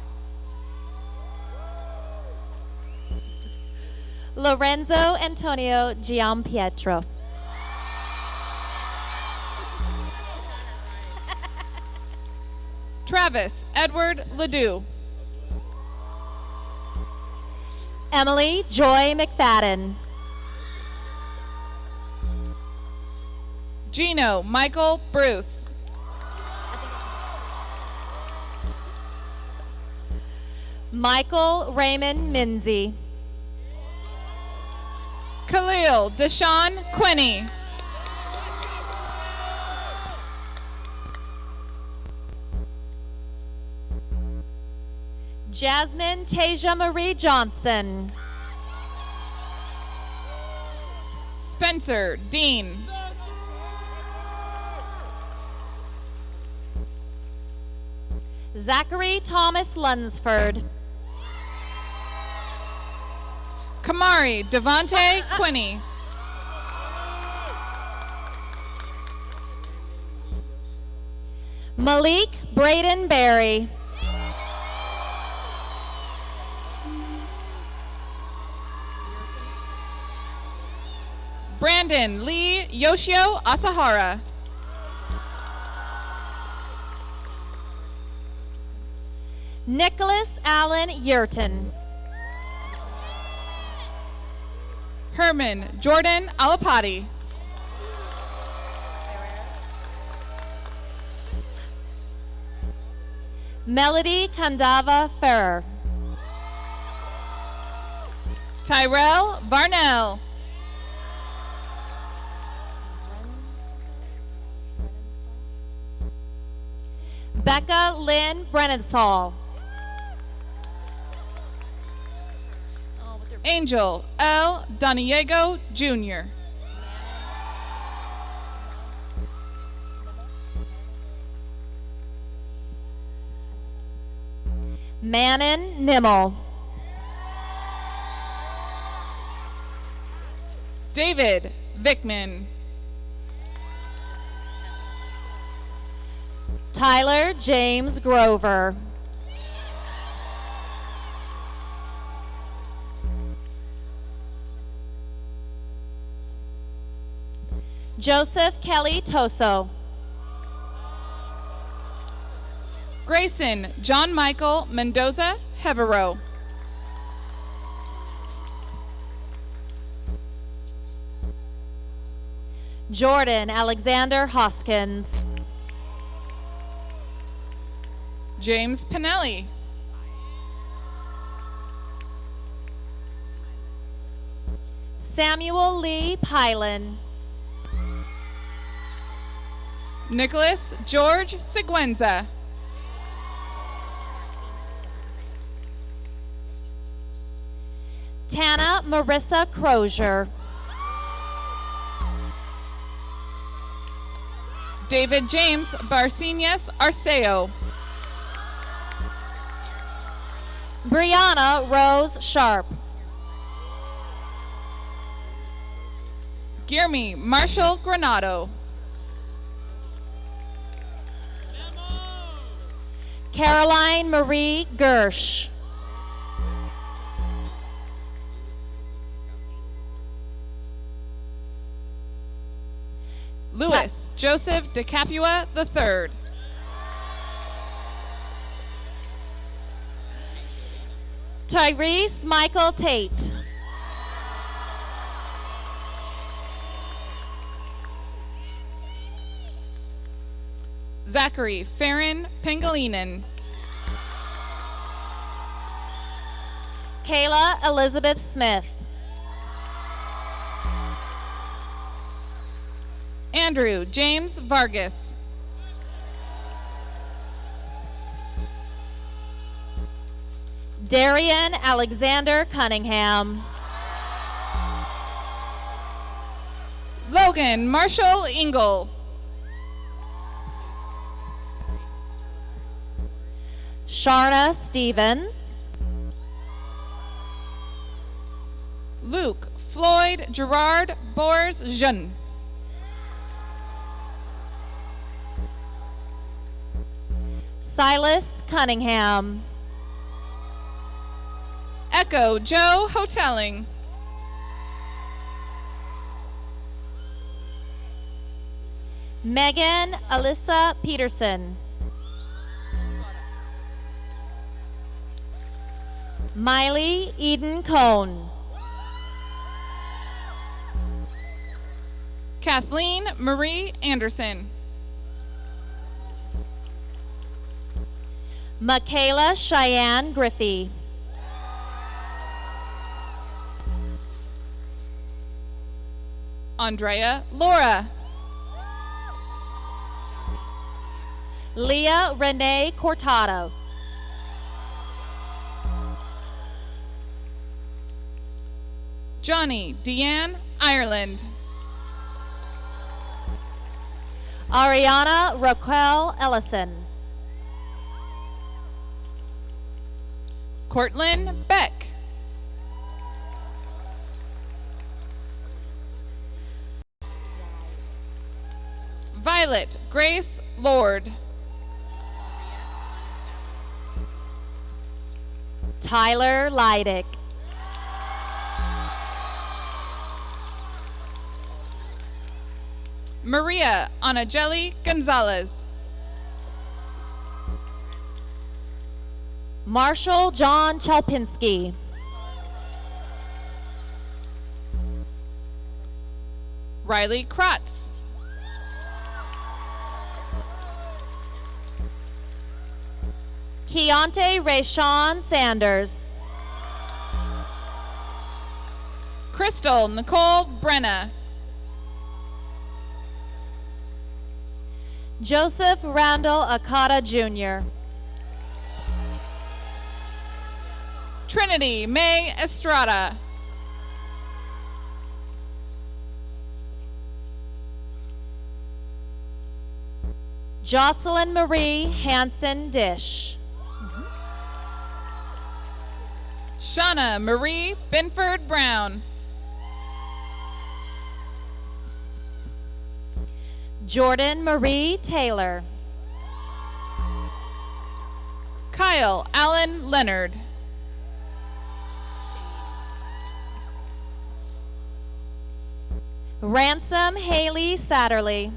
Lorenzo Antonio Giampietro. Travis Edward Ledoux. Emily Joy McFadden. Gino Michael Bruce. Michael Raymond Minzy. Khalil Deshaun Quinney. Jasmine Tasia Marie Johnson. Spencer Dean. Zachary Thomas Lunsford. Kamari Devontae Quinney. Malik Braden Berry. Brandon Lee Yoshio Asahara. Nicholas Allen Yurton. Herman Jordan Alapati. Melody Kandava Ferrer. Tyrell Varnell. Becca Lynn Brennanshall. Angel L. Doniego Jr. Manon Nimmel. David Vickman. Tyler James Grover. Joseph Kelly Toso. Grayson John Michael Mendoza Hevero. Jordan Alexander Hoskins. James Pinelli. Samuel Lee Pylan. Nicholas George Seguenza. Tana Marissa Crozier. David James Barcinas Arceo. Brianna Rose Sharp. Guillermo Marshall Granado. Caroline Marie Gersh. Louis Joseph DeCapua III. Tyrese Michael Tate. Zachary Farron Pangilinan. Kayla Elizabeth Smith. Andrew James Vargas. Darian Alexander Cunningham. Logan Marshall Ingle. Sharna Stevens. Luke Floyd Gerard Bors Jean. Silas Cunningham. Echo Joe Hotelling. Megan Alyssa Peterson. Miley Eden Cohn. Kathleen Marie Anderson. Michaela Cheyenne Griffey. Andrea Laura. Leah Renee Cortado. Johnny Deanne Ireland. Ariana Raquel Ellison. Cortland Beck. Violet Grace Lord. Tyler Leidick. Maria Anageli Gonzalez. Marshall John Chalpinski. Riley Kratz. Keontae Rayshawn Sanders. Crystal Nicole Brenna. Joseph Randall Akata Jr. Trinity May Estrada. Jocelyn Marie Hanson Dish. Shauna Marie Binford Brown. Jordan Marie Taylor. Kyle Allen Leonard. Ransom Haley Satterley.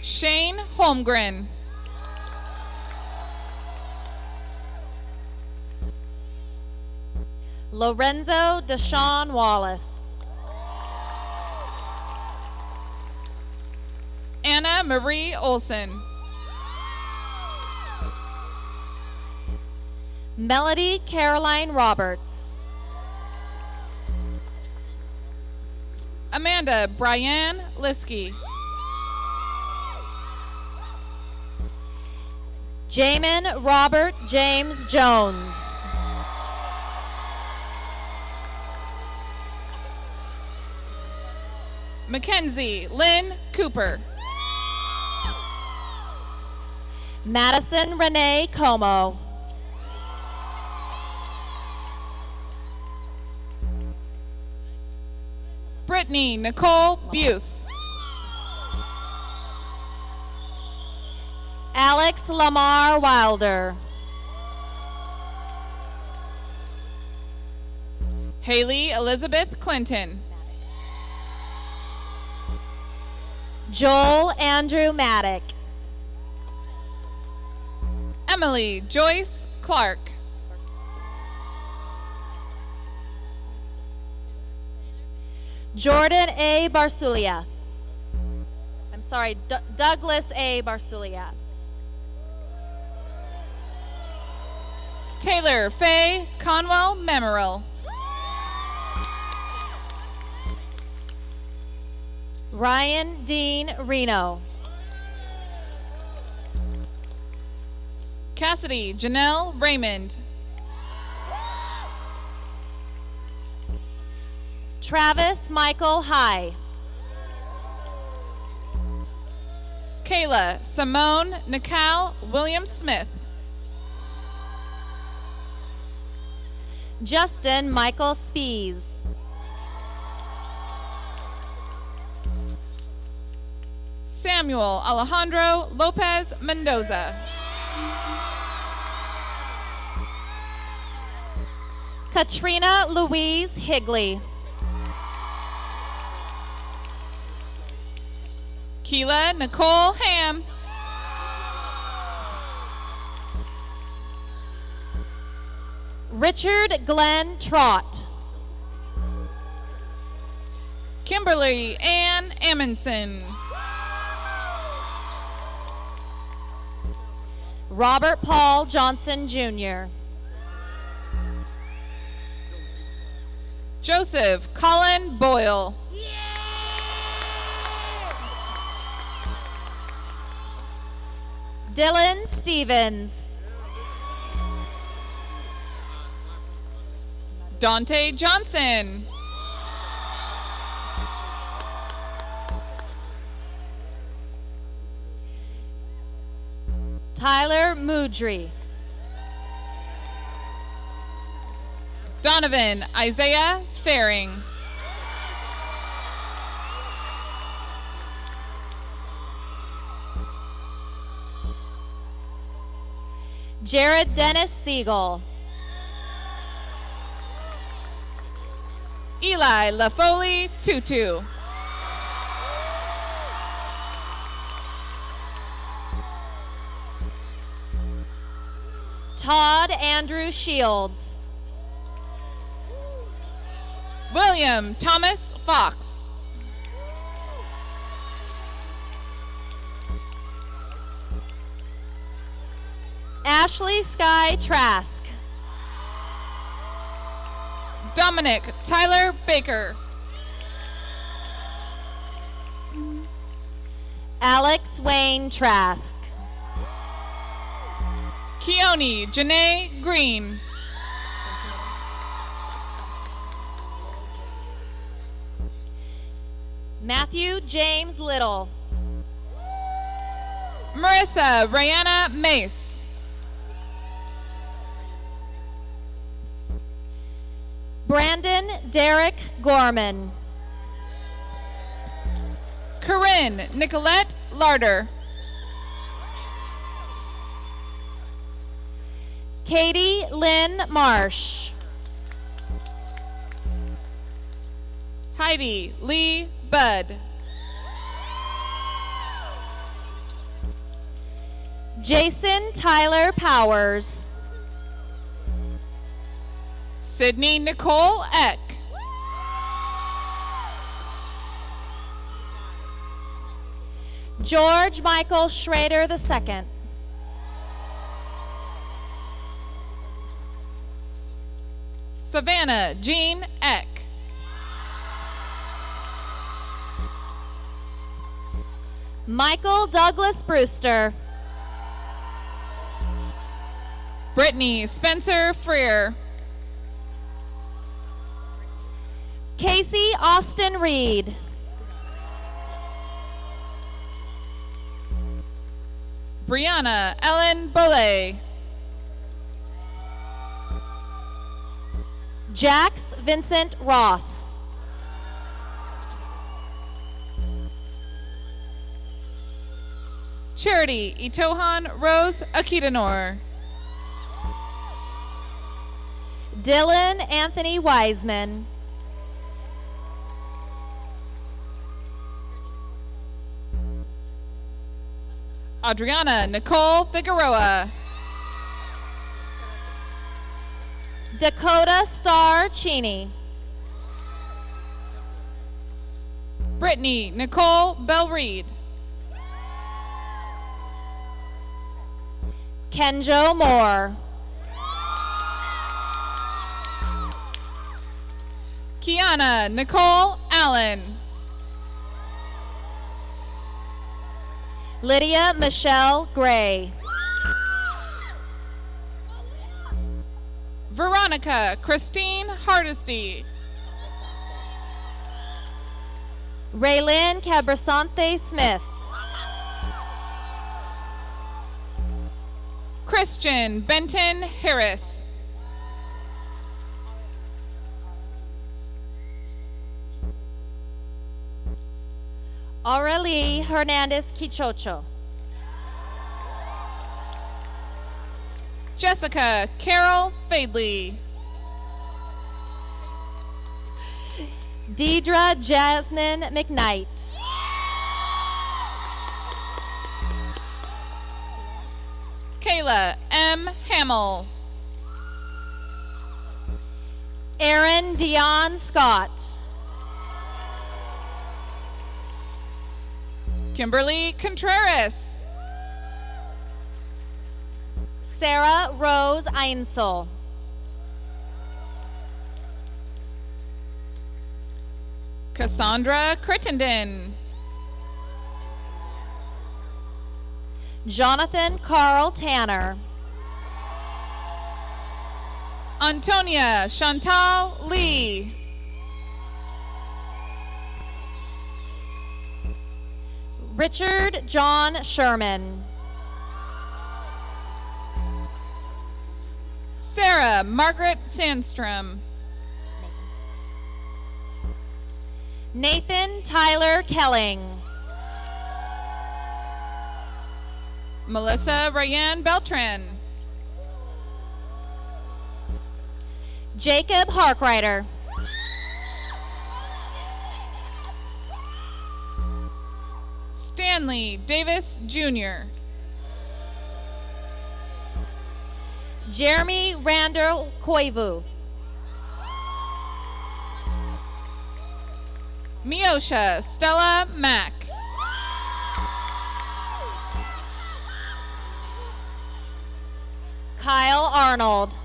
Shane Holmgren. Lorenzo Deshaun Wallace. Anna Marie Olson. Melody Caroline Roberts. Amanda Brianne Liskey. Jamin Robert James Jones. Mackenzie Lynn Cooper. Madison Renee Como. Brittany Nicole Buse. Alex Lamar Wilder. Haley Elizabeth Clinton. Joel Andrew Maddock. Emily Joyce Clark. Jordan A. Barsulia. I'm sorry, Douglas A. Barsulia. Taylor Faye Conwell Memorial. Ryan Dean Reno. Cassidy Janelle Raymond. Travis Michael High. Kayla Simone Nicole William Smith. Justin Michael Spees. Samuel Alejandro Lopez Mendoza. Katrina Louise Higley. Keela Nicole Ham. Richard Glenn Trott. Kimberly Ann Amundsen. Robert Paul Johnson Jr. Joseph Colin Boyle. Dylan Stevens. Dante Johnson. Tyler Moudry. Donovan Isaiah Faring. Jared Dennis Siegel. Eli LaFoley Tutu. Todd Andrew Shields. William Thomas Fox. Ashley Sky Trask. Dominic Tyler Baker. Alex Wayne Trask. Keone Janae Green. Matthew James Little. Marissa Rihanna Mace. Brandon Derek Gorman. Corinne Nicolette Larder. Katie Lynn Marsh. Heidi Lee Budd. Jason Tyler Powers. Sydney Nicole Eck. George Michael Schrader II. Savannah Jean Eck. Michael Douglas Brewster. Brittany Spencer Freer. Casey Austin Reed. Brianna Ellen Boley. Jax Vincent Ross. Charity Itohan Rose Akitanor. Dylan Anthony Wiseman. Adriana Nicole Figueroa. Dakota Star Cheney. Brittany Nicole Bell Reed. Kenjo Moore. Kiana Nicole Allen. Lydia Michelle Gray. Veronica Christine Hardesty. Raylyn Cabrasante Smith. Christian Benton Harris. Aurelie Hernandez Quichocho. Jessica Carol Fadley. Deidre Jasmine McKnight. Kayla M. Hamill. Aaron Dion Scott. Kimberly Contreras. Sarah Rose Einsel. Cassandra Crittenden. Jonathan Carl Tanner. Antonia Chantal Lee. Richard John Sherman. Sarah Margaret Sandstrom. Nathan Tyler Kelling. Melissa Rayanne Beltran. Jacob Harkrider. Stanley Davis Jr. Jeremy Randall Koivu. Miosha Stella Mack. Kyle Arnold.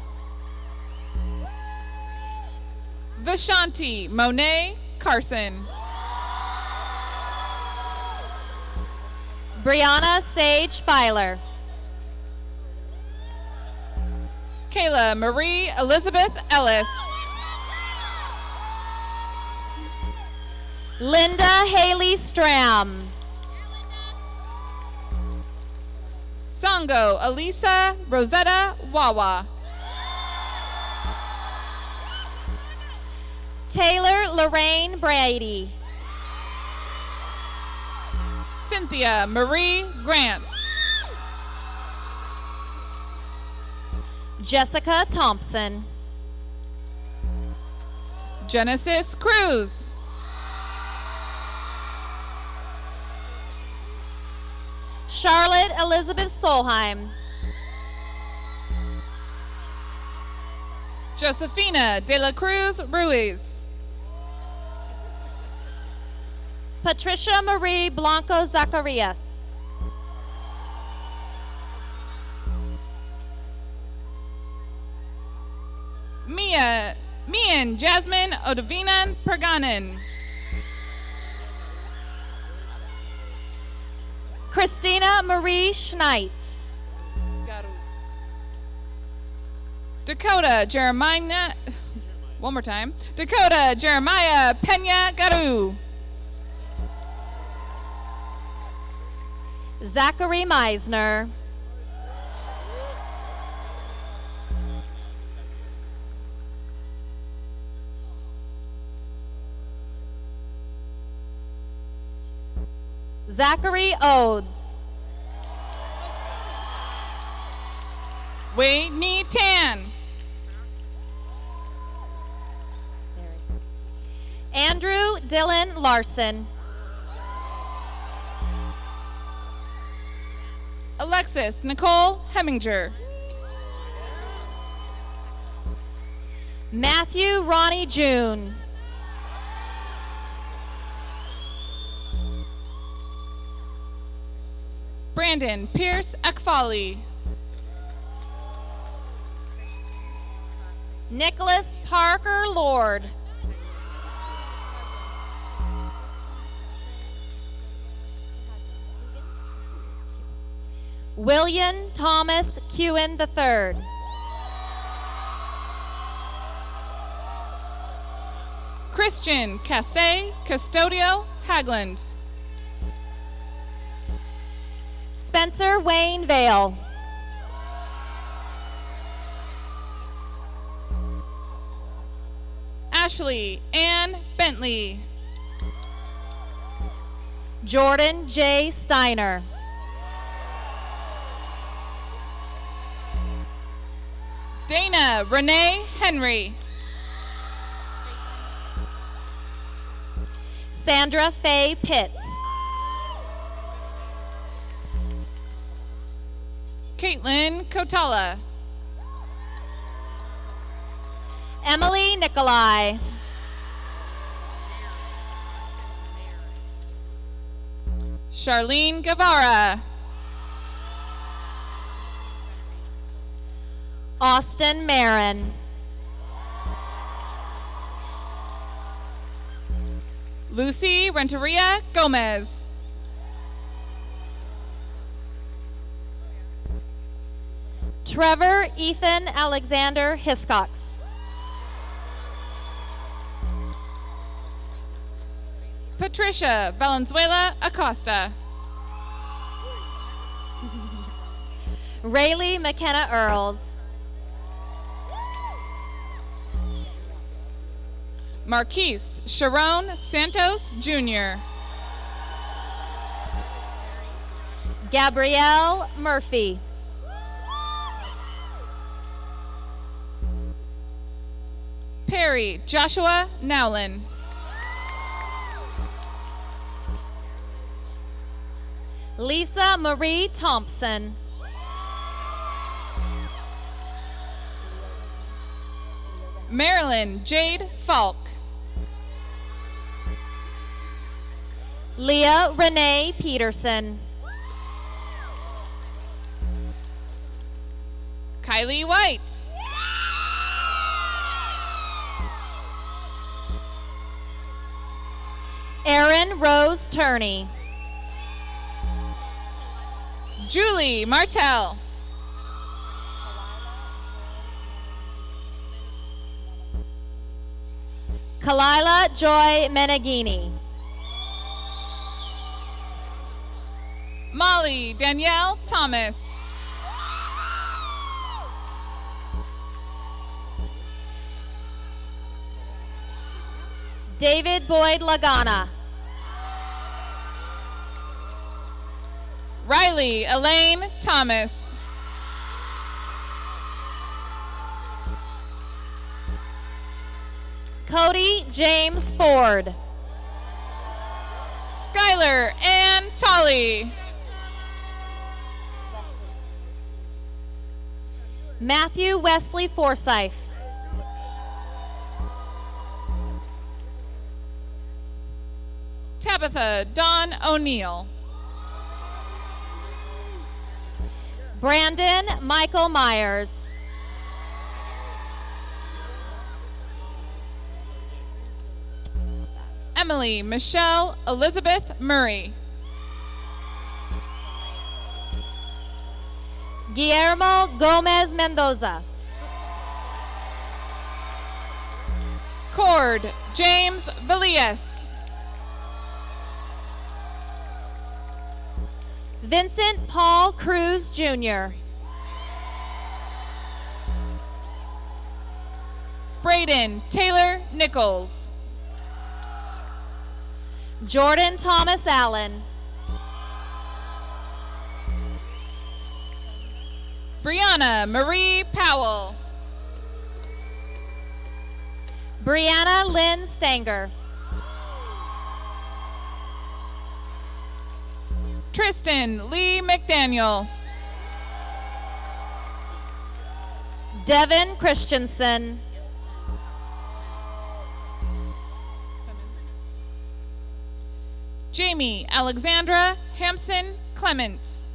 Vishanti Monet Carson. Brianna Sage Filer. Kayla Marie Elizabeth Ellis. Linda Haley Stram. Sango Elisa Rosetta Wawa. Taylor Lorraine Brady. Cynthia Marie Grant. Jessica Thompson. Genesis Cruz. Charlotte Elizabeth Solheim. Josefina de la Cruz Ruiz. Patricia Marie Blanco Zacarias. Mian Jasmine Odavinan Perganin. Christina Marie Schneit. Dakota Jeremiah, one more time. Dakota Jeremiah Pena Garu. Zachary Meisner. Zachary Odes. Wei Ni Tan. Andrew Dylan Larson. Alexis Nicole Heminger. Matthew Ronnie June. Brandon Pierce Akfali. Nicholas Parker Lord. William Thomas Kewen III. Christian Cassay Custodio Hagland. Spencer Wayne Vale. Ashley Ann Bentley. Jordan J. Steiner. Dana Renee Henry. Sandra Faye Pitts. Caitlin Kotala. Emily Nikolai. Charlene Guevara. Austin Marin. Lucy Renteria Gomez. Trevor Ethan Alexander Hiscox. Patricia Valenzuela Acosta. Rayleigh McKenna Earls. Marquise Sharon Santos Jr. Gabrielle Murphy. Perry Joshua Nowlin. Lisa Marie Thompson. Marilyn Jade Falk. Leah Renee Peterson. Kylie White. Erin Rose Turney. Julie Martell. Kalila Joy Meneghini. Molly Danielle Thomas. David Boyd Lagana. Riley Elaine Thomas. Cody James Ford. Skylar Ann Tolley. Matthew Wesley Forsyth. Tabitha Dawn O'Neill. Brandon Michael Myers. Emily Michelle Elizabeth Murray. Guillermo Gomez Mendoza. Cord James Villiers. Vincent Paul Cruz Jr. Braden Taylor Nichols. Jordan Thomas Allen. Brianna Marie Powell. Brianna Lynn Stanger. Tristan Lee McDaniel. Devin Christensen. Jamie Alexandra Hampson Clements.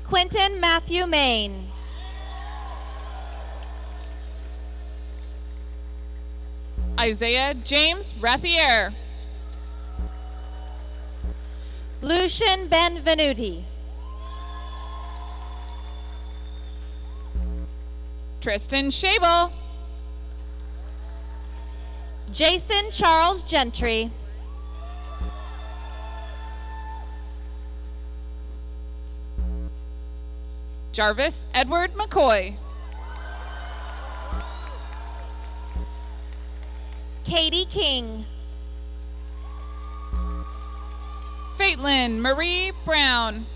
Quentin Matthew Main. Isaiah James Rathier. Lucian Benvenuti. Tristan Shable. Jason Charles Gentry. Jarvis Edward McCoy. Katie King. Faitlin Marie Brown.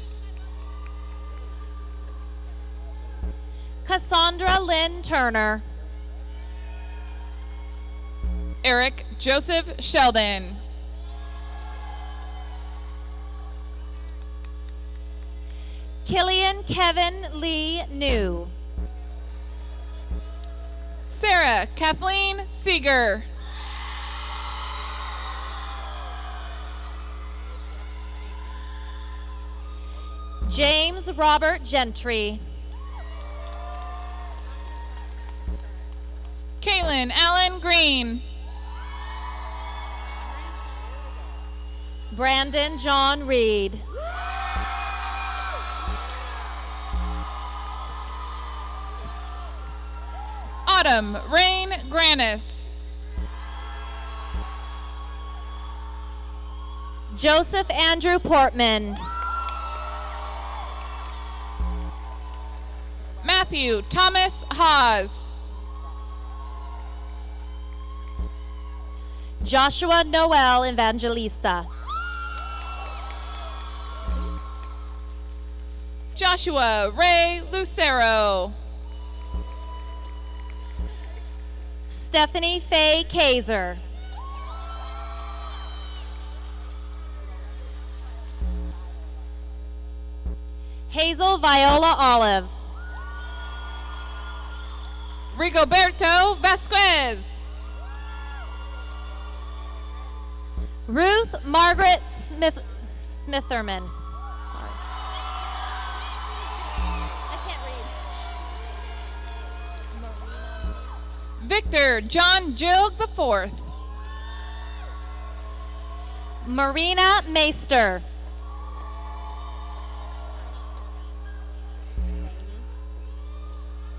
Cassandra Lynn Turner. Eric Joseph Sheldon. Killian Kevin Lee New. Sarah Kathleen Seeger. James Robert Gentry. Kaylin Allen Green. Brandon John Reed. Autumn Rain Granis. Joseph Andrew Portman. Matthew Thomas Haas. Joshua Noel Evangelista. Joshua Ray Lucero. Stephanie Faye Kaiser. Hazel Viola Olive. Rigoberto Vasquez. Ruth Margaret Smitherman. Sorry. I can't read. Victor John Jilg IV. Marina Meister.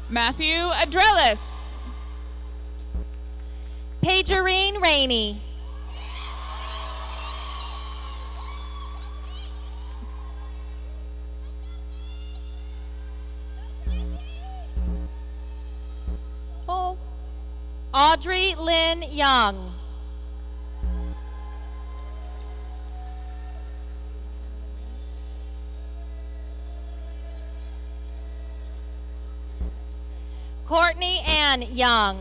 Matthew Adrelis. Pagerine Rainey. Oh. Audrey Lynn Young. Courtney Ann Young.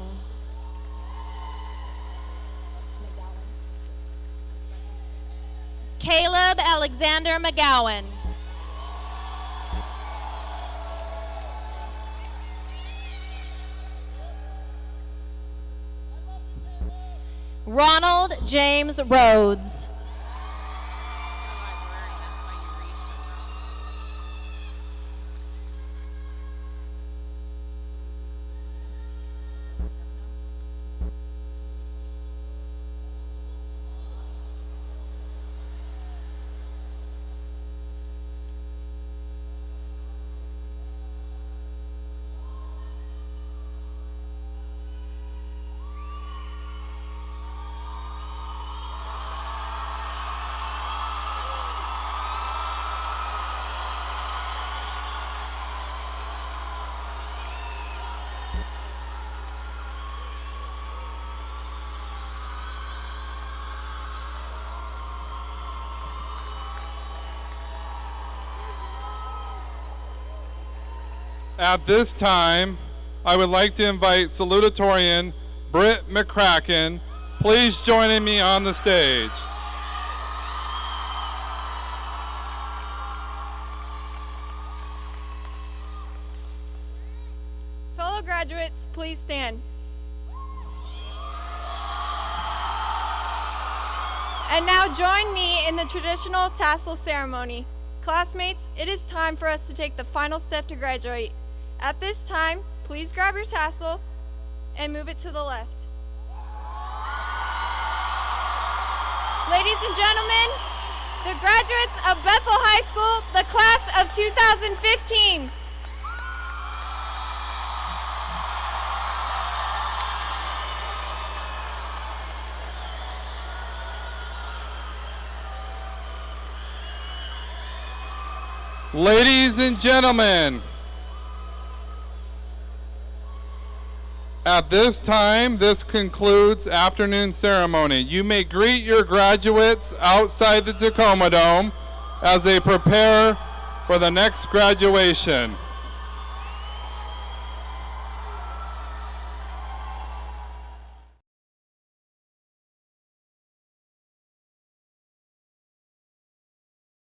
Caleb Alexander McGowan. Ronald James Rhodes. At this time, I would like to invite salutatorian Britt McCracken. Please join me on the stage. graduates please stand? And now join me in the traditional tassel ceremony. Classmates, it is time for us to take the final step to graduate. At this time, please grab your tassel and move it to the left. Ladies and gentlemen, the graduates of Bethel High School, the class of 2015. Ladies and gentlemen, at this time, this concludes afternoon ceremony. You may greet your graduates outside the Tacoma Dome as they prepare for the next graduation.